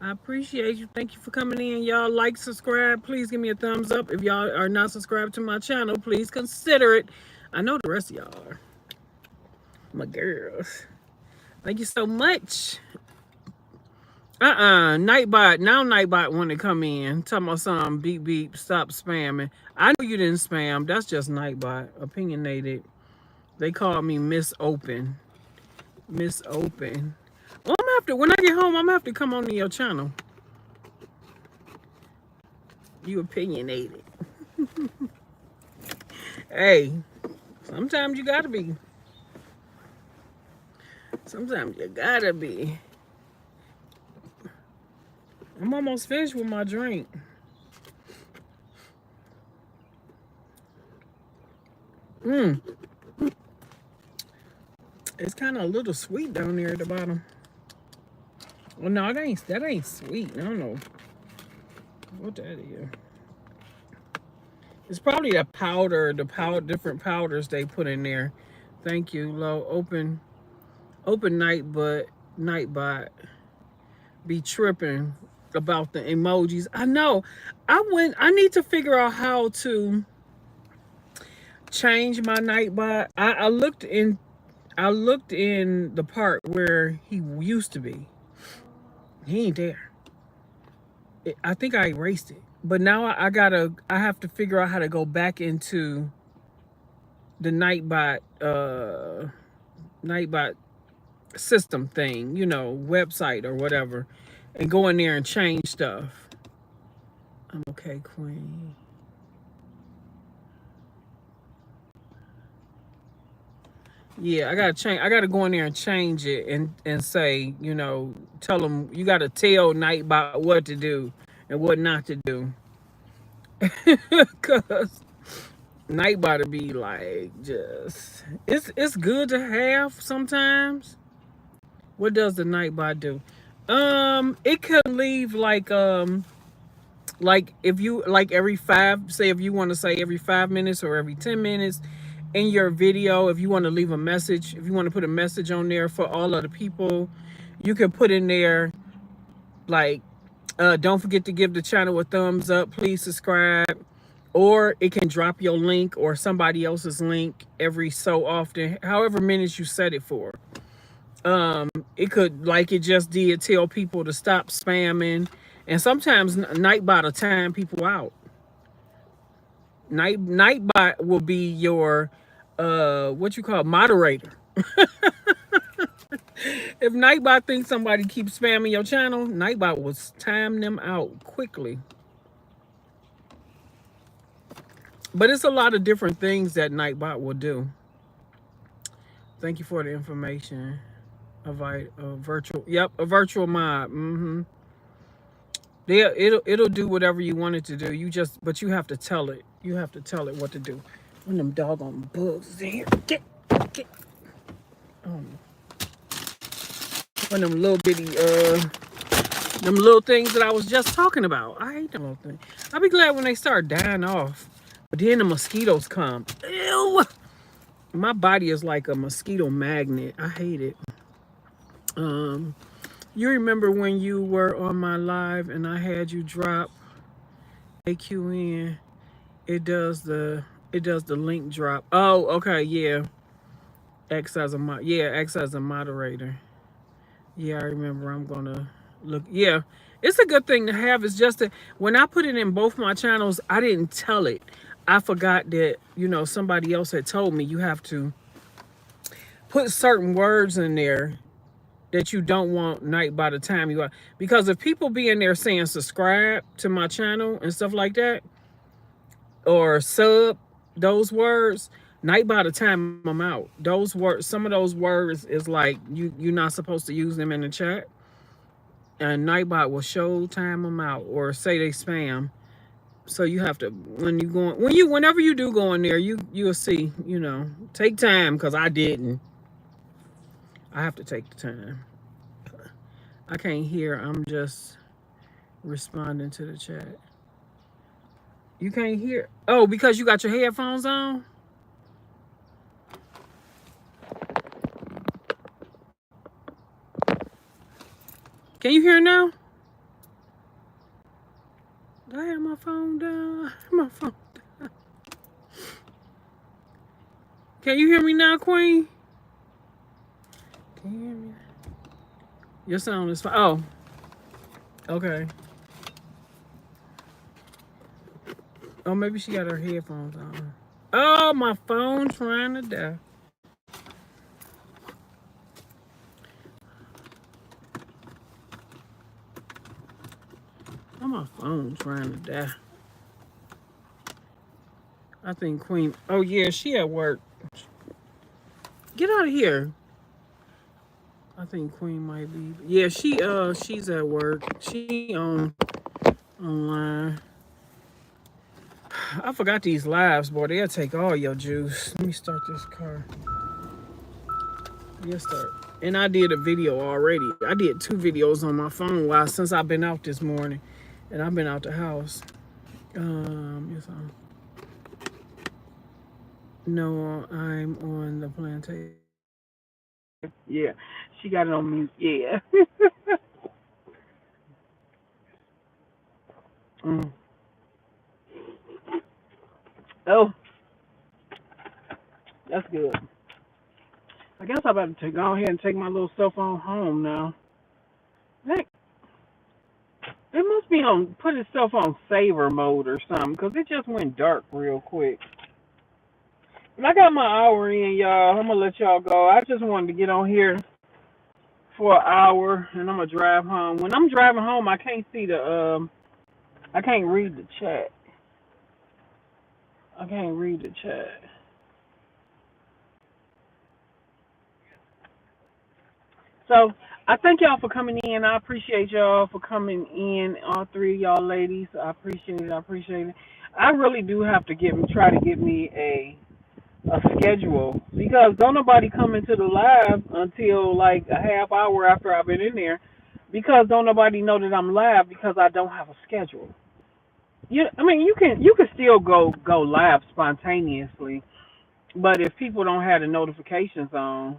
I appreciate you. Thank you for coming in. Y'all like, subscribe. Please give me a thumbs up. If y'all are not subscribed to my channel, please consider it. I know the rest of y'all are. My girls. Thank you so much. Nightbot. Now Nightbot want to come in. Talking about something. Beep beep. Stop spamming. I know you didn't spam. That's just Nightbot. Opinionated. They call me Miss Open. Miss Open. Well, I'm gonna have to, when I get home, I'm gonna have to come on to your channel. You opinionated. Hey, sometimes you gotta be. Sometimes you gotta be. I'm almost finished with my drink. It's kind of a little sweet down there at the bottom. Well, no, that ain't sweet. I don't know what that is. It's probably the powder, different powders they put in there. Thank you, low open Nightbot be tripping about the emojis. I know. I need to figure out how to change my Nightbot. I looked in the part where he used to be. He ain't there. I think I erased it. But now I have to figure out how to go back into the Nightbot system thing, website or whatever, and go in there and change stuff. I'm okay, Queen. Yeah, I gotta go in there and change it and say, tell them you gotta tell Nightbot what to do and what not to do. Cause Nightbot to be like, just it's good to have sometimes. What does the Nightbot do? It could leave like if you like every five, say if you want to say every 5 minutes or every 10 minutes in your video, if you want to leave a message, if you want to put a message on there for all of the people, you can put in there like, don't forget to give the channel a thumbs up, please subscribe. Or it can drop your link or somebody else's link every so often, however minutes you set it for. It could, like it just did, tell people to stop spamming. And sometimes Nightbot will time people out. Nightbot will be your what you call moderator. If Nightbot thinks somebody keeps spamming your channel, Nightbot will time them out quickly. But it's a lot of different things that Nightbot will do. Thank you for the information. A virtual mod. Yeah, it'll do whatever you want it to do. But you have to tell it. You have to tell it what to do. One of them doggone bugs in here. Get. One of them little bitty them little things that I was just talking about. I hate them little things. I'll be glad when they start dying off. But then the mosquitoes come. Ew. My body is like a mosquito magnet. I hate it. You remember when you were on my live and I had you drop AQN? It does the link drop. Oh, okay, yeah. X as a moderator. Yeah, I remember. I'm gonna look. Yeah, it's a good thing to have. It's just that when I put it in both my channels, I didn't tell it. I forgot that somebody else had told me you have to put certain words in there that you don't want Night by the time you are. Because if people be in there saying subscribe to my channel and stuff like that, or sub, those words, Night by the time I'm out. Those words, some of those words is like you're not supposed to use them in the chat. And Nightbot will show time them out or say they spam. So you have to, whenever you do go in there, you'll see, take time, because I didn't. I have to take the time. I can't hear. I'm just responding to the chat. You can't hear. Oh, because you got your headphones on? Can you hear now? Do I have my phone down? My phone. Can you hear me now, Queen? Can you hear me? Your sound is fine. Oh, okay. Oh, maybe she got her headphones on. Oh, my phone trying to die. Oh, my phone trying to die. I think Queen. Oh yeah, she at work. Get out of here. I think Queen might be. Yeah, she's at work. She online. I forgot these lives, boy. They'll take all your juice. Let me start this car. Yes, start. And I did a video already. I did 2 videos on my phone while since I've been out this morning, and I've been out the house. Yes, no, I'm on the plantation. Yeah, she got it on mute. Yeah. Mm. Oh, that's good. I guess I'm about to go ahead and take my little cell phone home now. Heck, it must be on, put itself on saver mode or something, because it just went dark real quick. But I got my hour in, y'all. I'm going to let y'all go. I just wanted to get on here for an hour, and I'm going to drive home. When I'm driving home, I can't see I can't read the chat. I can't read the chat. So I thank y'all for coming in. I appreciate y'all for coming in. All 3 of y'all ladies. I appreciate it. I appreciate it. I really do have to try to get me a schedule because don't nobody come into the live until like a half hour after I've been in there because don't nobody know that I'm live because I don't have a schedule. I mean you can still go live spontaneously, but if people don't have the notifications on,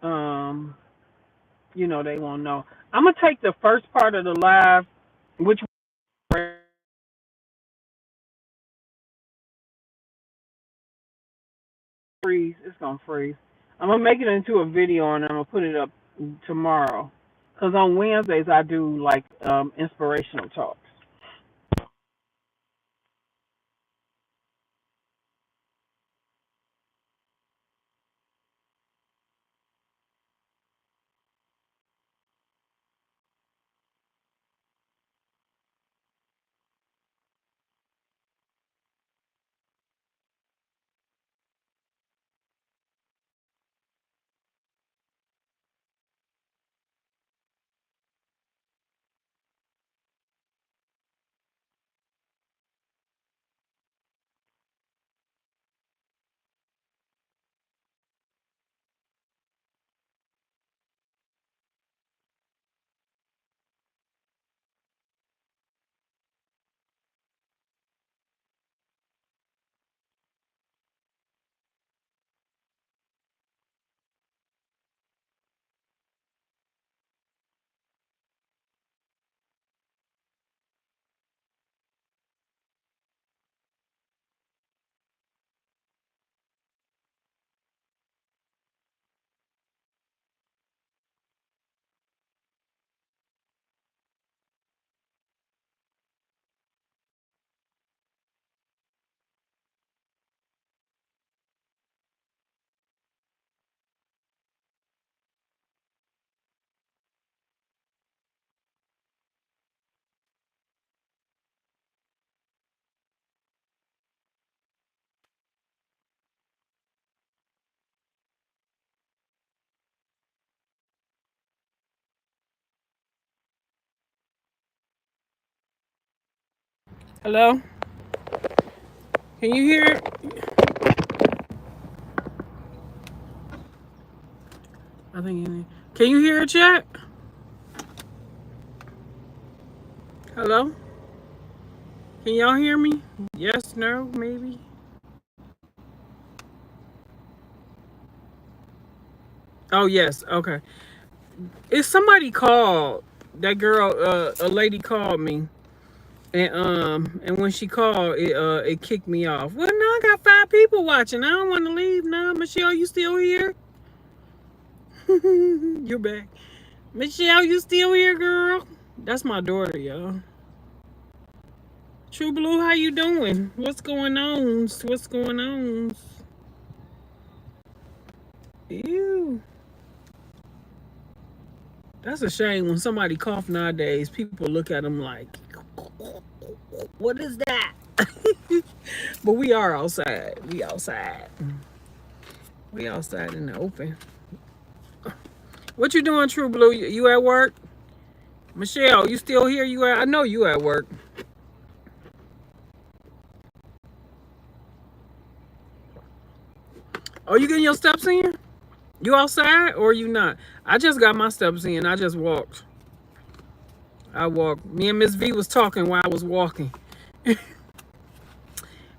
um, they won't know. I'm gonna take the first part of the live, which freeze. It's gonna freeze. I'm gonna make it into a video and I'm gonna put it up tomorrow. Cause on Wednesdays I do like inspirational talks. Hello? Can you hear it? I think you need. Can you hear it, chat? Hello? Can y'all hear me? Yes, no, maybe? Oh, yes. Okay. If somebody called, that girl, a lady called me, and when she called, it kicked me off. Well, now I got 5 people watching. I don't want to leave now. Michelle, you still here? You're back. Michelle, you still here, girl? That's my daughter, y'all. True Blue, how you doing? What's going on? What's going on? Ew. That's a shame when somebody cough nowadays. People look at them like, what is that? But we are outside. We outside. We outside in the open. What you doing, True Blue? You at work? Michelle, you still here? You at? I know you at work. Are you getting your steps in? You outside or you not? I just got my steps in. I just walked. I walked. Me and Miss V was talking while I was walking.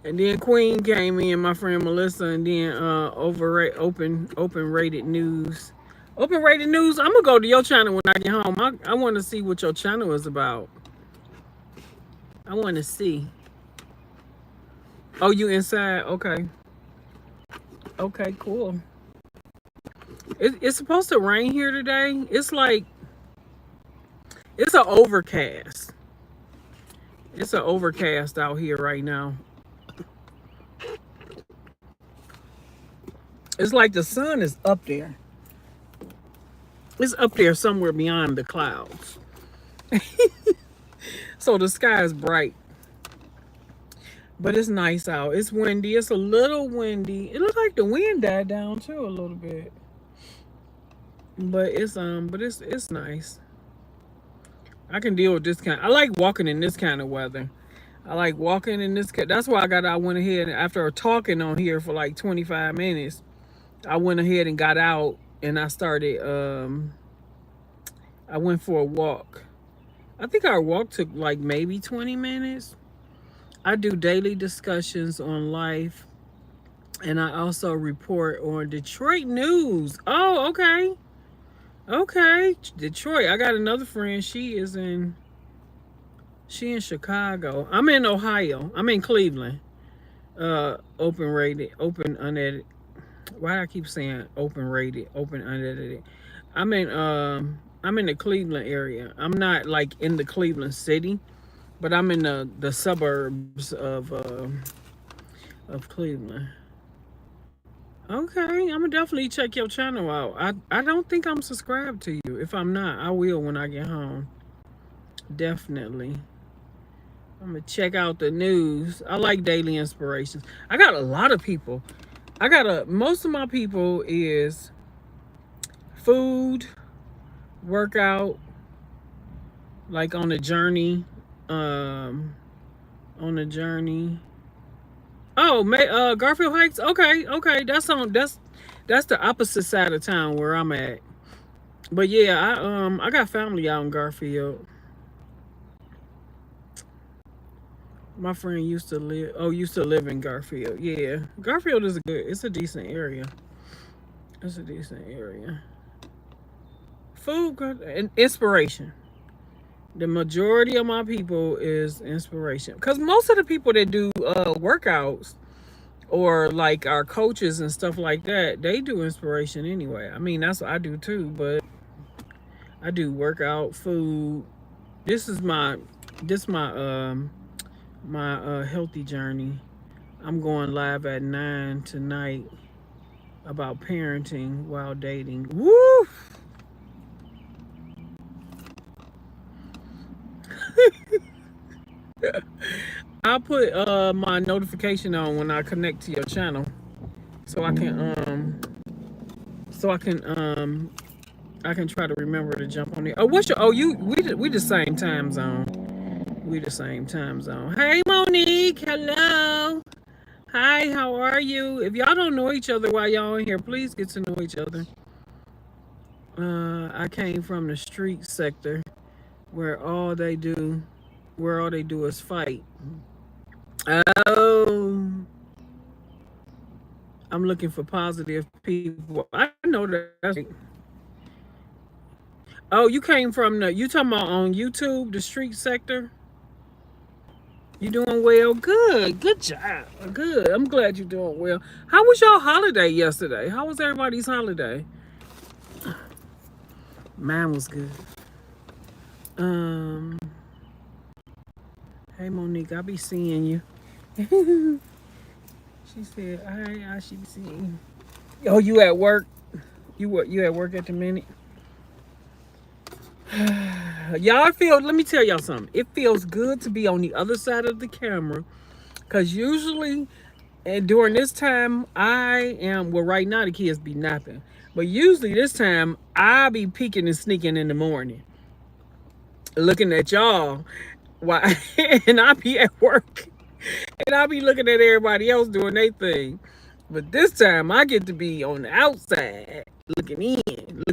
And then Queen came in, my friend Melissa, and then open rated news. Open rated news. I'm gonna go to your channel when I get home. I want to see what your channel is about. I want to see. Oh, you inside? Okay. Okay, cool. It's supposed to rain here today. It's like it's an overcast. It's an overcast out here right now. It's like the sun is up there. It's up there somewhere beyond the clouds. So the sky is bright. But it's nice out. It's windy. It's a little windy. It looks like the wind died down too a little bit. But it's nice. I can deal with this kind. I like walking in this kind of weather. I like walking in this. That's why I went ahead and after talking on here for like 25 minutes, I went ahead and got out and I started. I went for a walk. I think our walk took like maybe 20 minutes. I do daily discussions on life, and I also report on Detroit news. Oh, okay. Okay, Detroit. I got another friend. She in Chicago. I'm in Ohio. I'm in Cleveland. Open rated, open unedited. Why do I keep saying open rated, open unedited? I'm in the Cleveland area. I'm not like in the Cleveland city, but I'm in the suburbs of Cleveland. Okay, I'm gonna definitely check your channel out. I don't think I'm subscribed to you. If I'm not, I will when I get home. Definitely. I'm gonna check out the news. I like daily inspirations. I got a lot of people. Most of my people is food, workout, like on a journey. On a journey. Oh, Garfield Heights. Okay, okay. That's the opposite side of town where I'm at. But yeah, I got family out in Garfield. My friend used to live in Garfield. Yeah. Garfield is it's a decent area. It's a decent area. Food and inspiration. The majority of my people is inspiration. Because most of the people that do workouts or like our coaches and stuff like that, they do inspiration anyway. I mean, that's what I do too, but I do workout, food. This is my healthy journey. I'm going live at 9 tonight about parenting while dating. Woo! I'll put my notification on when I connect to your channel, so I can try to remember to jump on it. Oh, what's your? Oh, we the same time zone. We the same time zone. Hey, Monique. Hello. Hi. How are you? If y'all don't know each other while y'all in here, please get to know each other. I came from the street sector where all they do is fight. Oh, I'm looking for positive people. I know that's right. Oh, you came from you talking about on YouTube, the street sector? You doing well? Good. Good job. Good. I'm glad you're doing well. How was your holiday yesterday? How was everybody's holiday? Mine was good. Um, hey Monique, I be seeing you. She said, I should be seeing you. Oh, you at work? You at work at the minute? Y'all feel, let me tell y'all something. It feels good to be on the other side of the camera. Cause usually and during this time I am, well, right now the kids be napping. But usually this time I be peeking and sneaking in the morning. Looking at y'all. Why and I be at work. And I be looking at everybody else doing their thing. But this time I get to be on the outside looking in,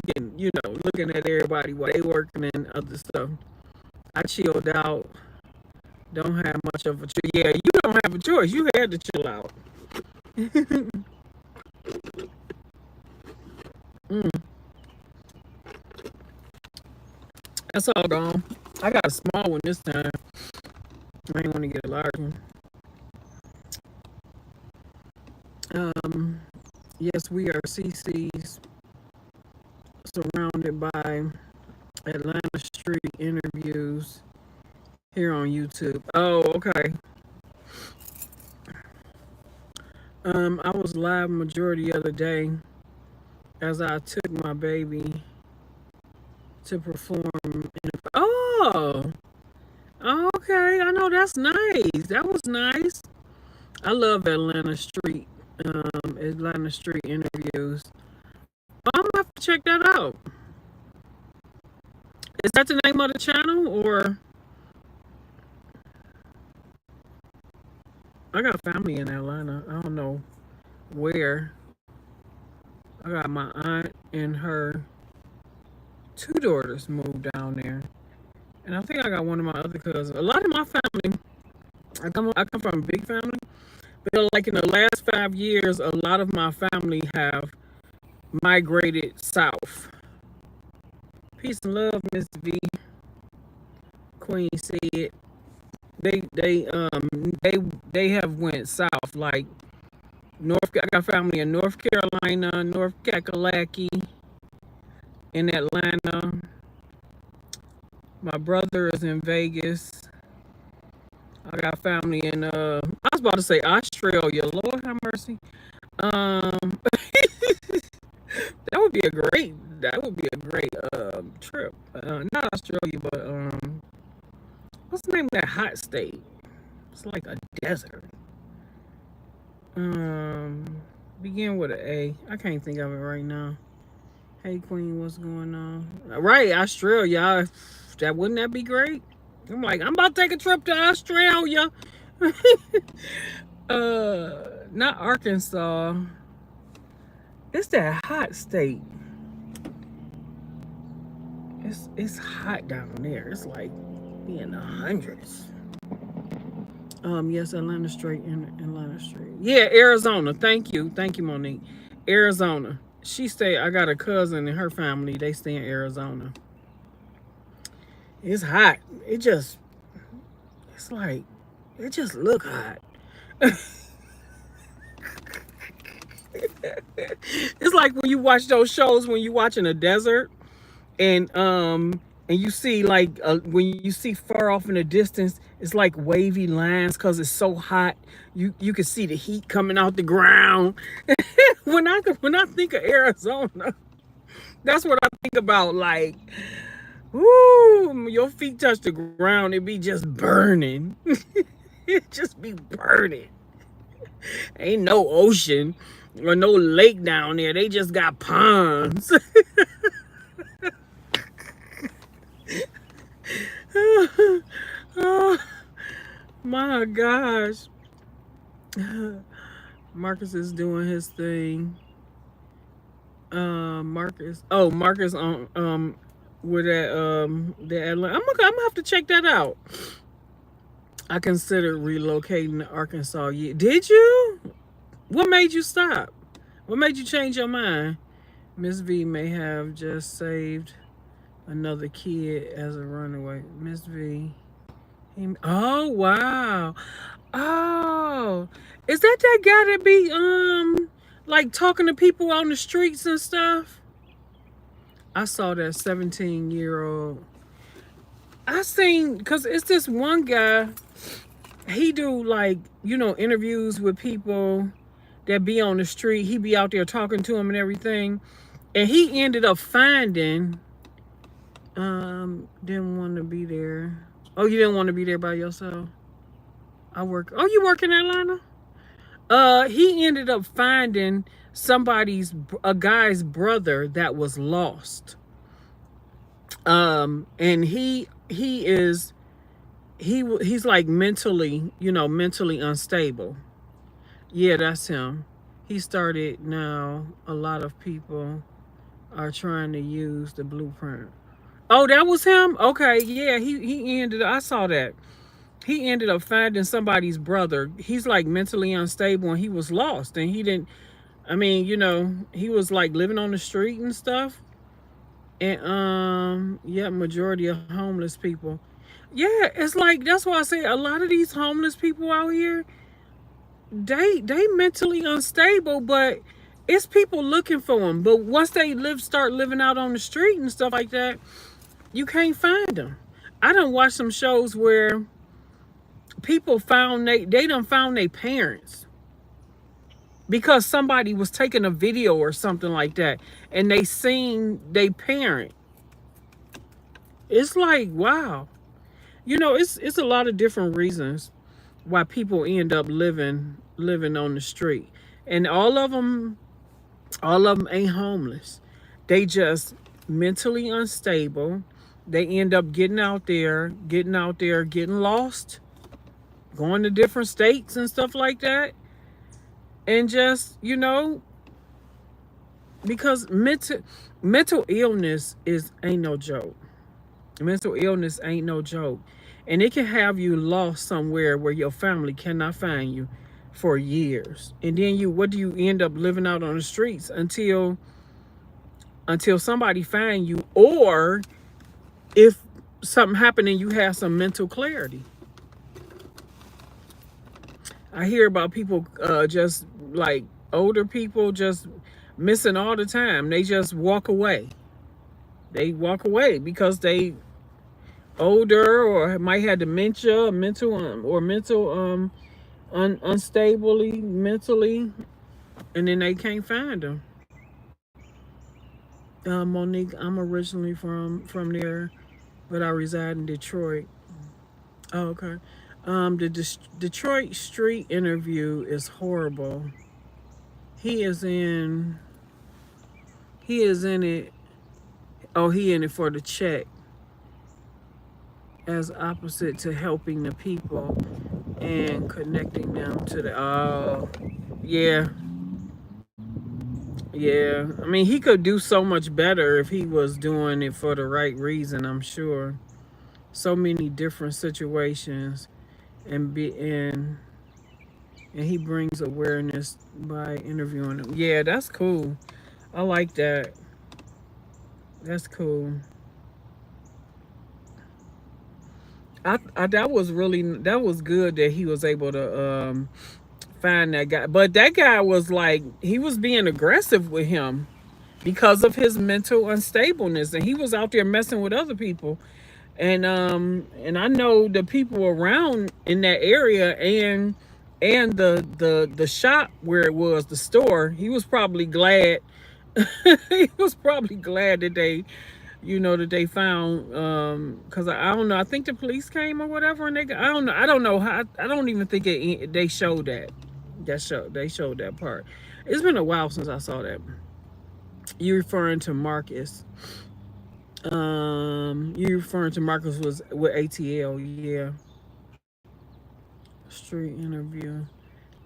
looking at everybody while they working and other stuff. I chilled out. Don't have much of a choice. Yeah, you don't have a choice. You had to chill out. Mm, that's all gone. I got a small one this time. I ain't want to get a large one. Um, yes, we are CC's surrounded by Atlanta Street interviews here on YouTube. Oh, okay. I was live majority the other day as I took my baby to perform. Oh, okay. I know that's nice. That was nice. I love Atlanta Street interviews. I'm gonna have to check that out. Is that the name of the channel or? I got family in Atlanta. I don't know where. I got my aunt and her two daughters moved down there. And I think I got one of my other cousins. A lot of my family, I come from a big family. But like in the last 5 years, a lot of my family have migrated south. Peace and love, Miss V. Queen said they they um they they have went south like North. I got family in North Carolina, North Kakalaki, in Atlanta. My brother is in Vegas. I got family in I was about to say Australia. Lord have mercy. That would be a great trip. Not Australia, but what's the name of that hot state? It's like a desert. Begin with an A. I can't think of it right now. Hey Queen, what's going on? Right, Australia. That wouldn't that be great? I'm like, I'm about to take a trip to Australia. Not Arkansas. It's that hot state. It's hot down there. It's like in the hundreds. Yes, Atlanta Street in Atlanta Street. Yeah, Arizona. Thank you, Monique. Arizona. She stay. I got a cousin and her family. They stay in Arizona. It's hot. It's like, it just look hot. It's like when you watch those shows when you watch in a desert and you see like when you see far off in the distance, it's like wavy lines because it's so hot. You can see the heat coming out the ground. When I think of Arizona, that's what I think about. Like, woo, your feet touch the ground, it be just burning. It just be burning. Ain't no ocean or no lake down there. They just got ponds. Oh my gosh. Marcus is doing his thing. Marcus on with the Atlanta. I'm gonna have to check that out. I considered relocating to Arkansas. Yeah. Did you? What made you stop? What made you change your mind? Miss V may have just saved Another kid as a runaway. Miss V. Oh wow. Oh, is that guy that be like talking to people on the streets and stuff? I saw that 17-year-old. I seen because it's this one guy. He do like interviews with people that be on the street. He be out there talking to them and everything. And he ended up finding. Didn't want to be there. Oh, you didn't want to be there by yourself. I work. Oh, you work in Atlanta? He ended up finding a guy's brother that was lost. And he's like mentally unstable. Yeah, that's him. He started now. A lot of people are trying to use the blueprint. Oh, that was him. Okay, yeah. He ended. I saw that. He ended up finding somebody's brother. He's like mentally unstable and he was lost and he didn't. I mean, he was like living on the street and stuff. And yeah, majority of homeless people. Yeah, it's like that's why I say a lot of these homeless people out here, they mentally unstable, but it's people looking for them. But once they start living out on the street and stuff like that, you can't find them. I done watched some shows where people they done found their parents because somebody was taking a video or something like that and they seen their parent. It's like, wow. It's a lot of different reasons why people end up living on the street. And all of them ain't homeless. They just mentally unstable. They end up getting lost, going to different states and stuff like that. And just, because mental illness is ain't no joke. Mental illness ain't no joke. And it can have you lost somewhere where your family cannot find you for years. And then what do you end up living out on the streets until somebody find you, or if something happened and you have some mental clarity. I hear about people just like older people just missing all the time. They just walk away. They walk away because they older or might have dementia, mental unstably mentally, and then they can't find them. Monique, I'm originally from there, but I reside in Detroit. Oh, okay. The Detroit street interview is horrible. He is in. He is in it. Oh, he in it for the check, as opposite to helping the people and connecting them to the. Oh, yeah, yeah. I mean, he could do so much better if he was doing it for the right reason. I'm sure. So many different situations, and he brings awareness by interviewing them. Yeah, that's cool. I like that. That's cool. That was good that he was able to find that guy. But that guy was like he was being aggressive with him because of his mental unstableness, and he was out there messing with other people. And I know the people around in that area and the shop where it was, the store, he was probably glad. He was probably glad that they found, because I don't know, I think the police came or whatever, and I don't know how, I don't even think they showed they showed that part. It's been a while since I saw that. You referring to Marcus? You referring to Marcus was with ATL? Yeah. Street interview.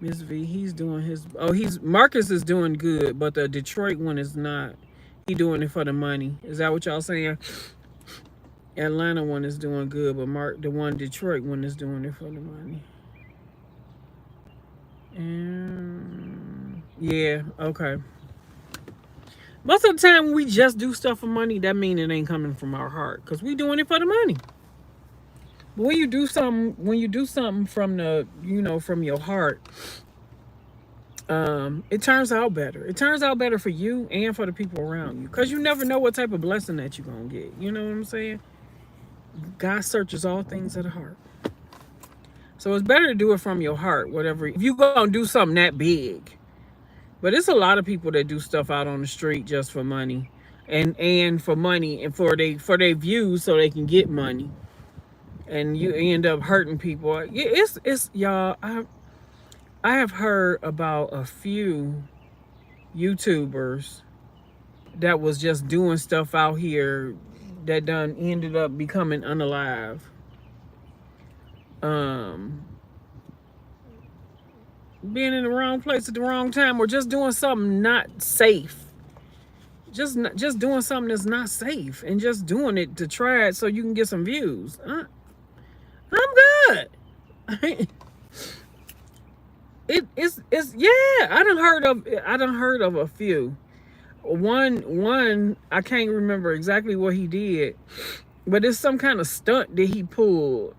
Miss V, he's doing his. Oh, he's Marcus is doing good, but the Detroit one is not. He doing it for the money. Is that what y'all saying? Atlanta one is doing good, but the one Detroit one is doing it for the money. And yeah, okay. Most of the time, when we just do stuff for money, that mean it ain't coming from our heart, cause we doing it for the money. But when you do something from the, from your heart, it turns out better. It turns out better for you and for the people around you, cause you never know what type of blessing that you're gonna get. You know what I'm saying? God searches all things at the heart. So it's better to do it from your heart, whatever. If you gonna do something that big, but it's a lot of people that do stuff out on the street just for money, and for money and for their views so they can get money, and you end up hurting people. It's y'all. I have heard about a few YouTubers that was just doing stuff out here that done ended up becoming unalive. Um, Being in the wrong place at the wrong time, or just doing something not safe. Just doing something that's not safe, and just doing it to try it so you can get some views. I'm good. It's yeah. I done heard of a few. One I can't remember exactly what he did, but it's some kind of stunt that he pulled.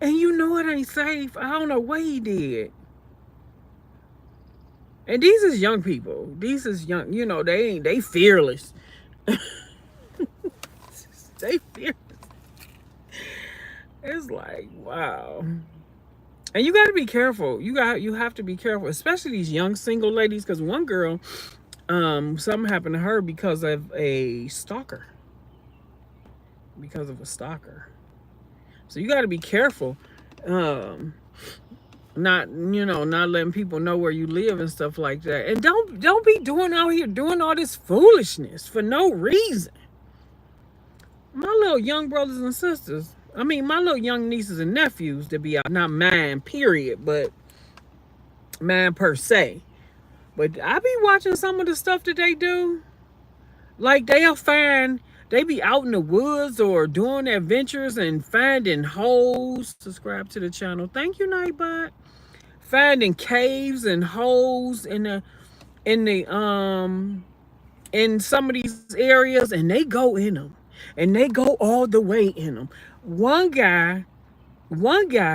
And you know it ain't safe. I don't know what he did. And these is young people. These is young, they fearless. They fearless. It's like, wow. And you got to be careful. You have to be careful, especially these young single ladies, cuz one girl something happened to her because of a stalker. Because of a stalker. So you got to be careful. Not letting people know where you live and stuff like that. And don't be doing out here doing all this foolishness for no reason. My little young brothers and sisters, my little young nieces and nephews to be out, not mine, period, but mine per se. But I be watching some of the stuff that they do. Like they be out in the woods or doing adventures and finding holes. Subscribe to the channel. Thank you, Nightbot. Finding caves and holes in the in some of these areas, and they go in them, and they go all the way in them. One guy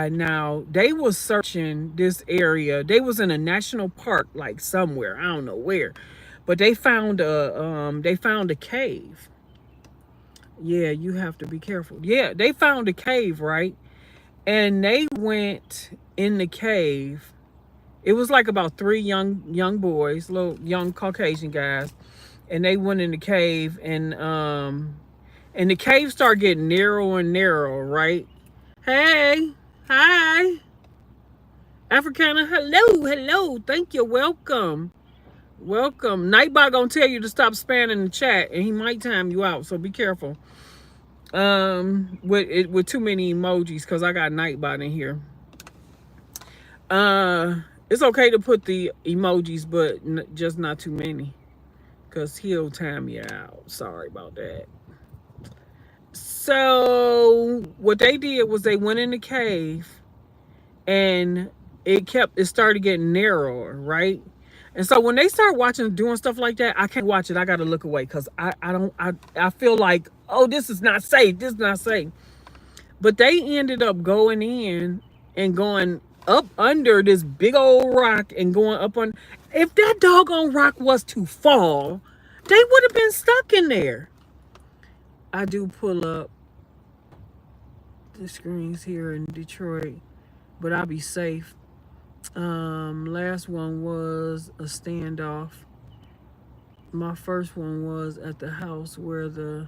now, they was searching this area. They was in a national park, like somewhere, I don't know where, but they found a cave. Yeah, you have to be careful. Yeah, they found a cave, right? And they went in the cave. It was like about three young boys, little young Caucasian guys, and they went in the cave, and the cave started getting narrower and narrower, right? Hey, hi, Africana, hello, thank you, welcome. Nightbot gonna tell you to stop spamming the chat, and he might time you out, so be careful. With too many emojis, because I got Nightbot in here. It's okay to put the emojis, but just not too many, because he'll time you out. Sorry about that. So what they did was they went in the cave, and it started getting narrower, right? And so when they start doing stuff like that, I can't watch it. I gotta look away, because I feel like, oh, this is not safe. This is not safe. But they ended up going in and going up under this big old rock and going up on. If that doggone rock was to fall, they would have been stuck in there. I do pull up the screens here in Detroit, but I'll be safe. Last one was a standoff. My first one was at the house where the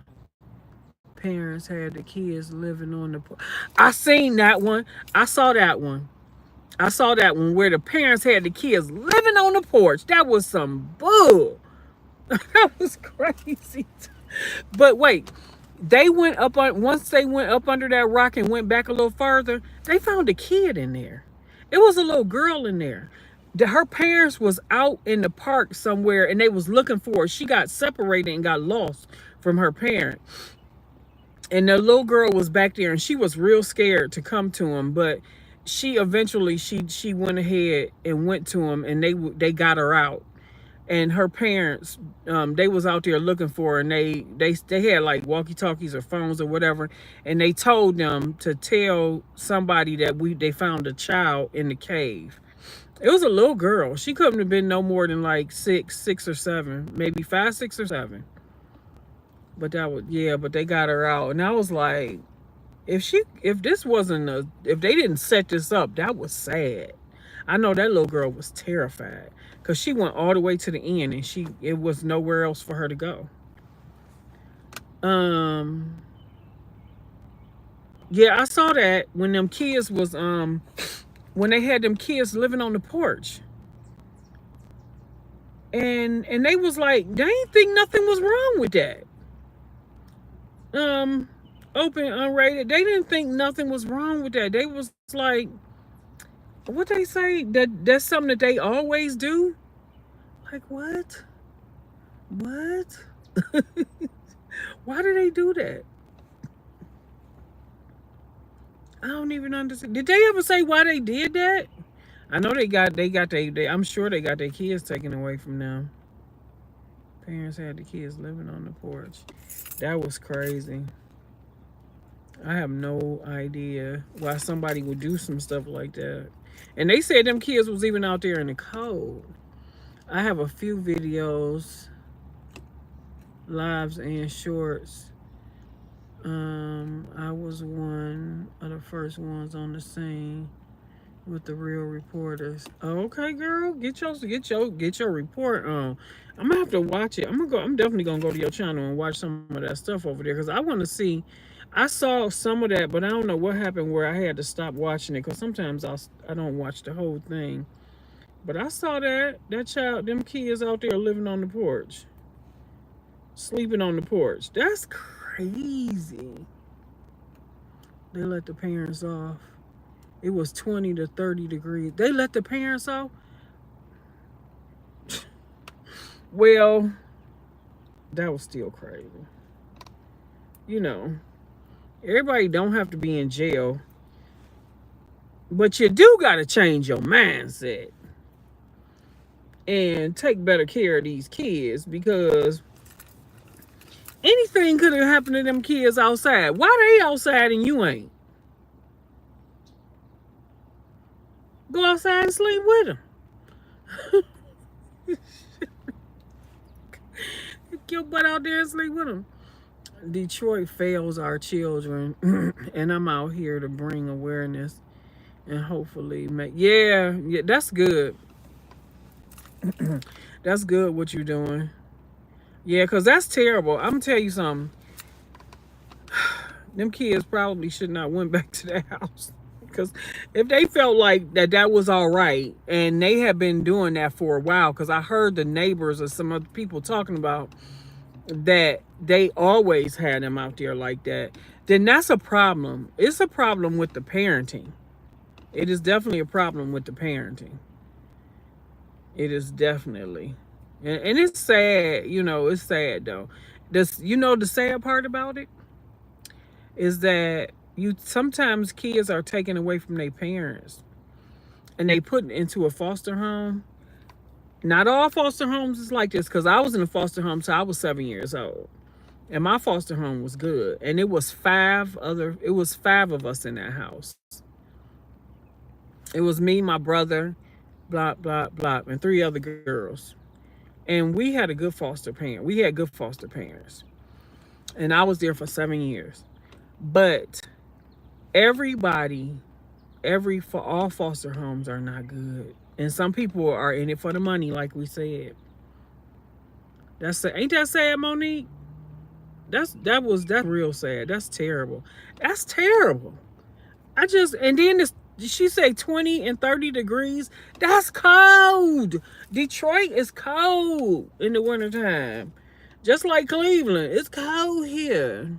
parents had the kids living on the. I seen that one. I saw that one where the parents had the kids living on the porch. That was some bull. That was crazy. But wait, once they went up under that rock and went back a little further, they found a kid in there. It was a little girl in there. Her parents was out in the park somewhere, and they was looking for her. She got separated and got lost from her parent. And the little girl was back there, and she was real scared to come to him. But she eventually she went ahead and went to him, and they got her out. And her parents, they was out there looking for her, and they had like walkie talkies or phones or whatever, and they told them to tell somebody that they found a child in the cave. It was a little girl. She couldn't have been no more than like six or seven, maybe 5, 6, or 7. But that was, yeah. But they got her out, and I was like, if this wasn't if they didn't set this up, that was sad. I know that little girl was terrified because she went all the way to the end, and it was nowhere else for her to go. Um, yeah, I saw that when them kids was when they had them kids living on the porch, and they was like, they didn't think nothing was wrong with that. Um, Open unrated, they didn't think nothing was wrong with that. They was like, what they say, that's something that they always do. Like what? What? Why do they do that? I don't even understand. Did they ever say why they did that? I know I'm sure they got their kids taken away from them. Parents had the kids living on the porch. That was crazy. I have no idea why somebody would do some stuff like that. And they said them kids was even out there in the cold. I have a few videos, lives and shorts. I was one of the first ones on the scene with the real reporters. Oh, okay, girl, get your report on. I'm gonna have to watch it. I'm definitely gonna go to your channel and watch some of that stuff over there because I want to see. I saw some of that, but I don't know what happened where I had to stop watching it because sometimes I don't watch the whole thing. But I saw that child, them kids out there living on the porch, sleeping on the porch. That's crazy. They let the parents off. It was 20 to 30 degrees. They let the parents off? Well, that was still crazy. You know, everybody don't have to be in jail, but you do got to change your mindset and take better care of these kids because anything could have happened to them kids outside. Why they outside and you ain't? Go outside and sleep with them. Get your butt out there and sleep with them. Detroit fails our children, and I'm out here to bring awareness and hopefully make. Yeah, that's good. That's good what you're doing. Yeah, because that's terrible. I'm gonna tell you something. Them kids probably should not went back to that house. Because if they felt like that was all right, and they had been doing that for a while, because I heard the neighbors or some other people talking about that they always had them out there like that, then that's a problem. It's a problem with the parenting. It is definitely a problem with the parenting. It is definitely. And it's sad, it's sad though. The sad part about it is that you sometimes kids are taken away from their parents and they put into a foster home. Not all foster homes is like this because I was in a foster home till I was 7 years old. And my foster home was good. And it was five of us in that house. It was me, my brother, blah, blah, blah, and 3 other girls. And we had a good foster parent. We had good foster parents. And I was there for 7 years. But everybody, for all foster homes are not good. And some people are in it for the money, like we said. Ain't that sad, Monique? That's real sad. That's terrible. That's terrible. And then she say 20 and 30 degrees. That's cold. Detroit is cold in the wintertime. Just like Cleveland. It's cold here.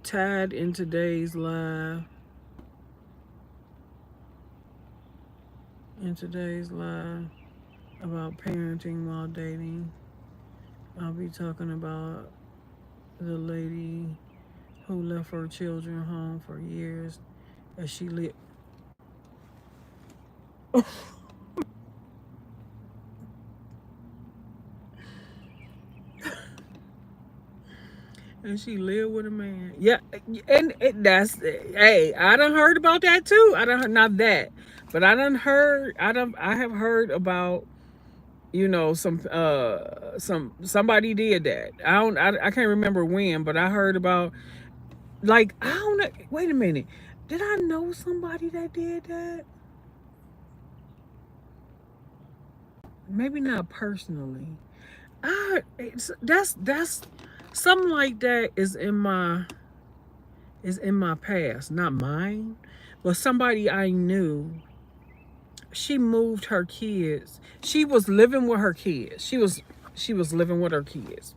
Tied in today's live. About parenting while dating. I'll be talking about the lady who left her children home for years as she lived. And she lived with a man. Yeah, and that's hey, I done heard about that too. I don't not that, but I done heard. I have heard about somebody did that. I can't remember when, but I heard about like I don't know. Wait a minute, did I know somebody that did that? Maybe not personally. That's something like that is in my past, not mine, but somebody I knew. She moved her kids. She was living with her kids. She was living with her kids.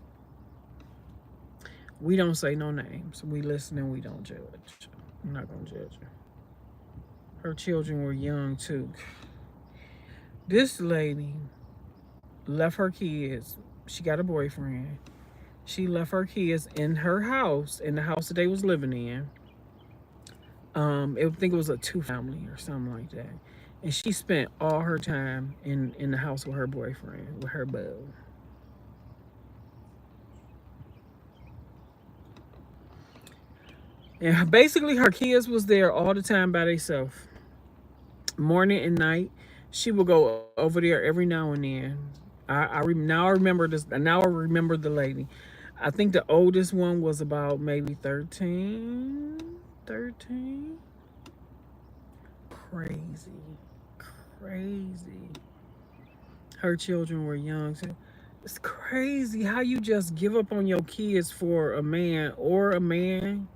We don't say no names. We listen and we don't judge. I'm not gonna judge her. Her children were young too. This lady left her kids. She got a boyfriend. She left her kids in her house, in the house that they was living in. I think it was a two family or something like that. And she spent all her time in the house with her boyfriend, with her beau. And basically her kids was there all the time by themselves. Morning and night. She would go over there every now and then. Now I remember this. Now I remember the lady. I think the oldest one was about maybe 13. 13. Crazy. Crazy. Her children were young too. It's crazy how you just give up on your kids for a man or a man.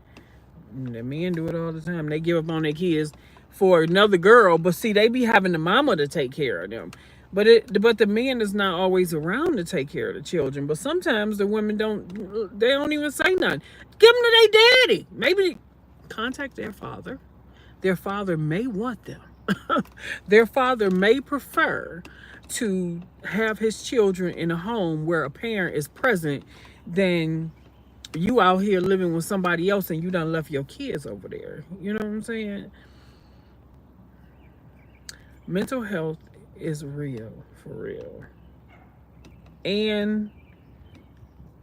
The men do it all the time. They give up on their kids for another girl, but see, they be having the mama to take care of them. But the man is not always around to take care of the children. But sometimes the women don't. They don't even say nothing. Give them to their daddy. Maybe contact their father. Their father may want them. Their father may prefer to have his children in a home where a parent is present than you out here living with somebody else and you done left your kids over there. You know what I'm saying? Mental health is real, for real. And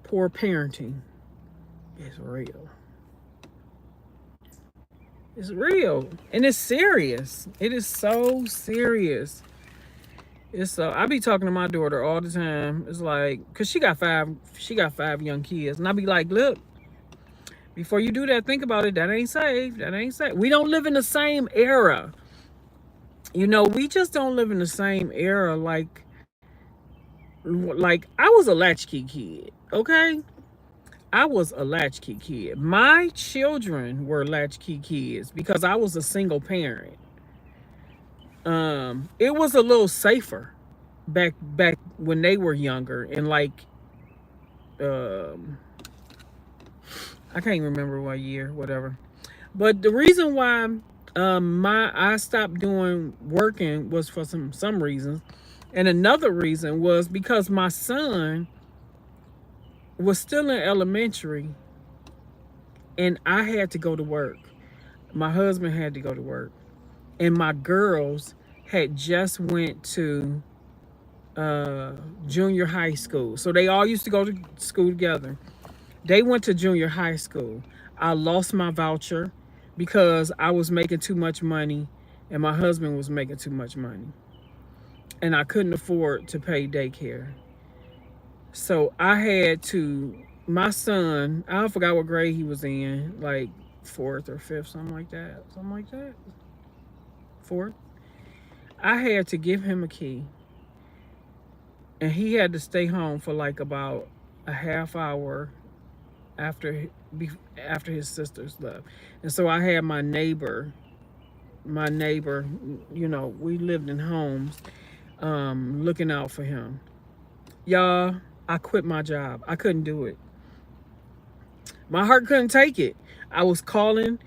poor parenting is real. It's real. And it's serious. It is so serious. It's so I be talking to my daughter all the time. It's like, cause she got five young kids. And I be like, look, before you do that, think about it. That ain't safe. That ain't safe. We don't live in the same era. We just don't live in the same era. Like I was a latchkey kid, okay? I was a latchkey kid. My children were latchkey kids because I was a single parent. It was a little safer back when they were younger and um I can't remember what year, whatever. But the reason why my I stopped doing working was for some reasons. And another reason was because my son was still in elementary and I had to go to work. My husband had to go to work. And my girls had just went to junior high school. So they all used to go to school together. They went to junior high school. I lost my voucher because I was making too much money and my husband was making too much money. And I couldn't afford to pay daycare. So I had to, my son, I forgot what grade he was in, like fourth or fifth, something like that. Something like that. Fourth. I had to give him a key. And he had to stay home for like about a half hour after after his sisters left. And so I had my neighbor, we lived in homes, looking out for him. Y'all, I quit my job. I couldn't do it. My heart couldn't take it. I was calling,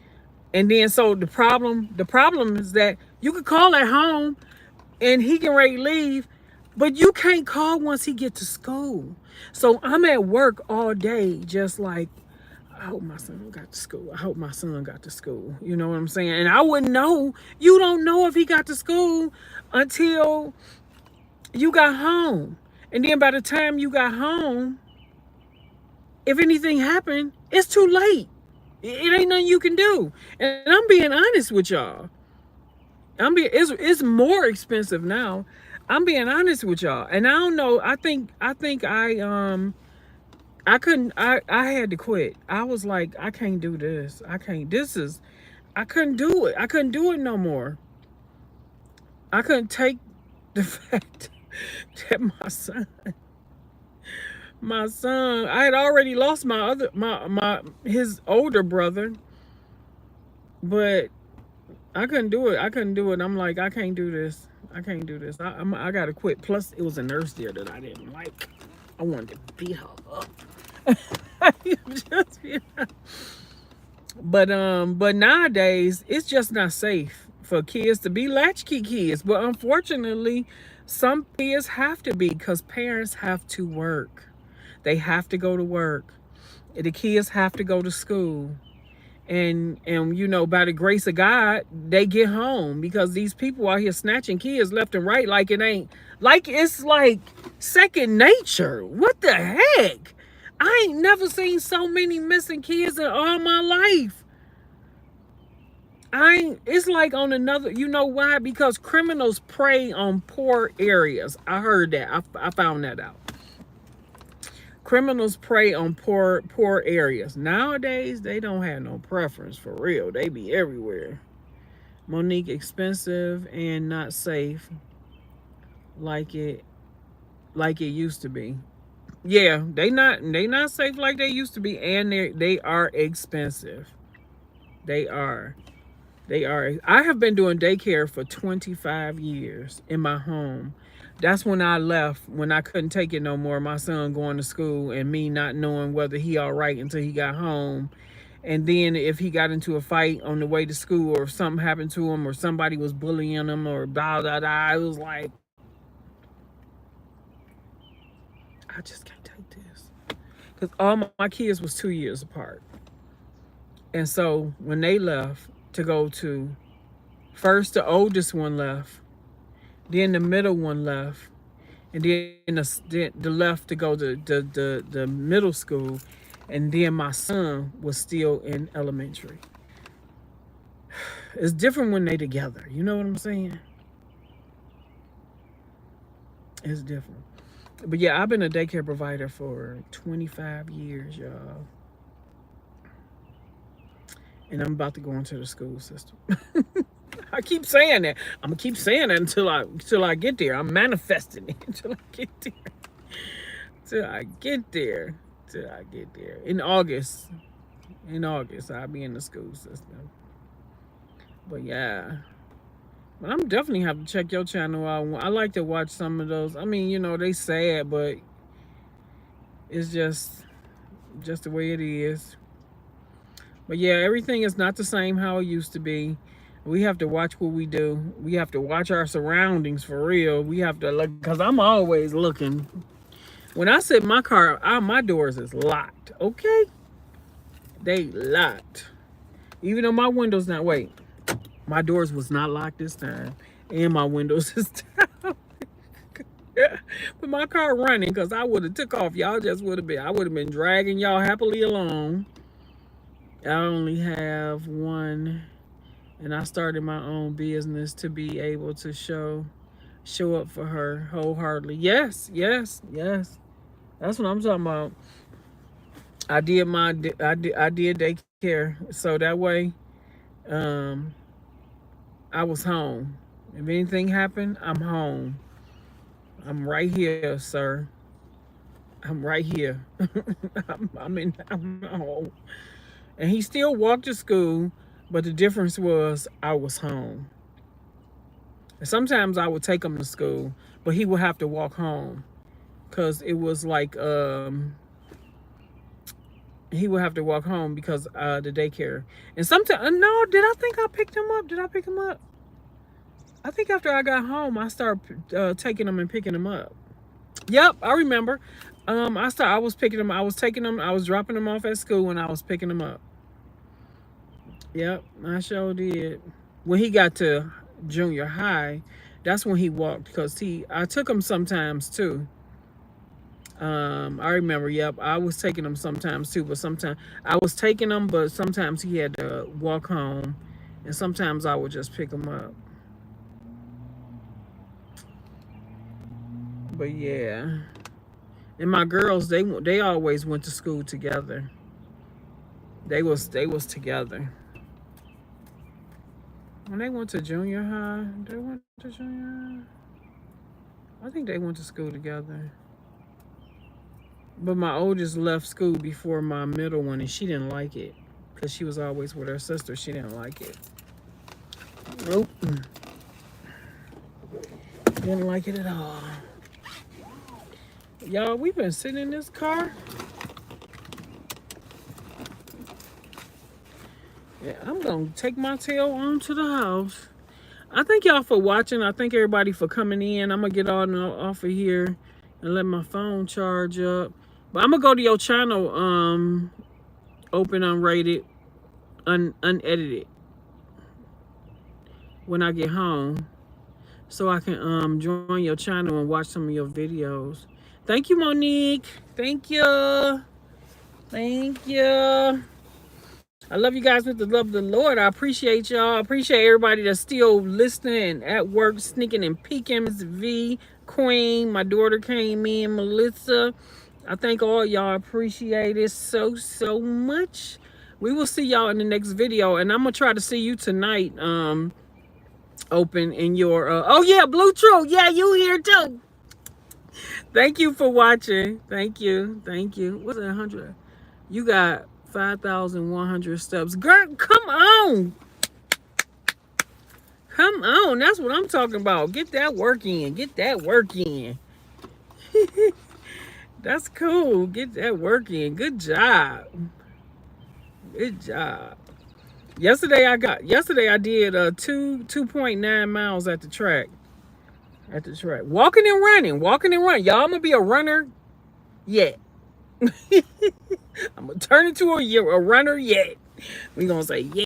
and then so the problem is that you could call at home and he can ready to leave, but you can't call once he get to school. So I'm at work all day, just like I hope my son got to school. I hope my son got to school. You know what I'm saying? And I wouldn't know. You don't know if he got to school until you got home. And then by the time you got home, if anything happened, it's too late. It ain't nothing you can do. And I'm being honest with y'all. It's more expensive now. I'm being honest with y'all. And I don't know. I couldn't I had to quit. I was like, I can't do this. I couldn't do it. I couldn't do it no more. I couldn't take the fact that my son, I had already lost my his older brother, but I couldn't do it. I couldn't do it. I'm like, I can't do this. I can't do this. I gotta quit. Plus, it was a nurse there that I didn't like. I wanted to beat her up. Just, but nowadays it's just not safe for kids to be latchkey kids. But unfortunately, some kids have to be because parents have to work. They have to go to work. The kids have to go to school. And you know, by the grace of God, they get home because these people out here snatching kids left and right like it ain't, like it's like second nature. What the heck? I ain't never seen so many missing kids in all my life. It's like on another, you know why? Because criminals prey on poor areas. I heard that. I found that out. Criminals prey on poor areas. Nowadays, they don't have no preference for real. They be everywhere. Monique, expensive and not safe like it used to be. Yeah, they not safe like they used to be, and they are expensive. They are. They are. I have been doing daycare for 25 years in my home. That's when I left, when I couldn't take it no more. My son going to school and me not knowing whether he all right until he got home. And then if he got into a fight on the way to school or if something happened to him or somebody was bullying him or blah, blah, blah, it was like, I just can't take this. Because all my kids was 2 years apart. And so when they left to go to, first the oldest one left, then the middle one left, and then the left to go to the middle school, and then my son was still in elementary. It's different when they together. You know what I'm saying? It's different. But yeah, I've been a daycare provider for 25 years, y'all. And I'm about to go into the school system. I keep saying that. I'm gonna keep saying that until I get there. I'm manifesting it until I get there. Till I get there. Till I get there. In August, I'll be in the school system. But yeah. But I'm definitely have to check your channel out. I like to watch some of those. I mean, you know, they sad, but it's just the way it is. But yeah, everything is not the same how it used to be. We have to watch what we do. We have to watch our surroundings for real. We have to look, because I'm always looking. When I sit in my car, my doors is locked, okay? They locked. Even though my windows not, wait. My doors was not locked this time. And my windows is down. But my car running, because I would have took off. I would have been dragging y'all happily along. I only have one, and I started my own business to be able to show up for her wholeheartedly. Yes. That's what I'm talking about. I did daycare, so that way, I was home. If anything happened, I'm home. I'm right here, sir. I'm right here. I'm home. And he still walked to school, but the difference was I was home. And sometimes I would take him to school, but he would have to walk home because it was like he would have to walk home because the daycare. And sometimes, no, did I think I picked him up? Did I pick him up? I think after I got home, I started taking him and picking him up. Yep, I remember. I was picking them. I was taking them. I was dropping them off at school, and I was picking them up. Yep, I sure did. When he got to junior high, that's when he walked because I took him sometimes too. I remember. Yep, I was taking him sometimes too, but sometimes I was taking him, but sometimes he had to walk home, and sometimes I would just pick him up. But yeah, and my girls, they always went to school together. They was together. When they went to junior high, they went to junior high. I think they went to school together. But my oldest left school before my middle one, and she didn't like it because she was always with her sister. She didn't like it. Nope. Didn't like it at all. Y'all, we've been sitting in this car. Yeah, I'm going to take my tail on to the house. I thank y'all for watching. I thank everybody for coming in. I'm going to get on off of here and let my phone charge up. But I'm going to go to your channel, open, unrated, unedited, when I get home, so I can join your channel and watch some of your videos. Thank you, Monique. Thank you. Thank you. I love you guys with the love of the Lord. I appreciate y'all. I appreciate everybody that's still listening at work, sneaking and peeking. Ms. V, Queen, my daughter came in, Melissa. I thank all y'all. Appreciate it so, so much. We will see y'all in the next video. And I'm going to try to see you tonight, open in your... oh, yeah, Blue True. Yeah, you here too. Thank you for watching. Thank you. Thank you. What's that, 100? You got 5,100 steps. Girl, come on. Come on. That's what I'm talking about. Get that work in. Get that work in. That's cool. Get that work in. Good job. Good job. Yesterday I did 2.9 miles at the track. Walking and running. Y'all, I'm gonna be a runner yet. I'm gonna turn into a runner yet. We gonna say yeah.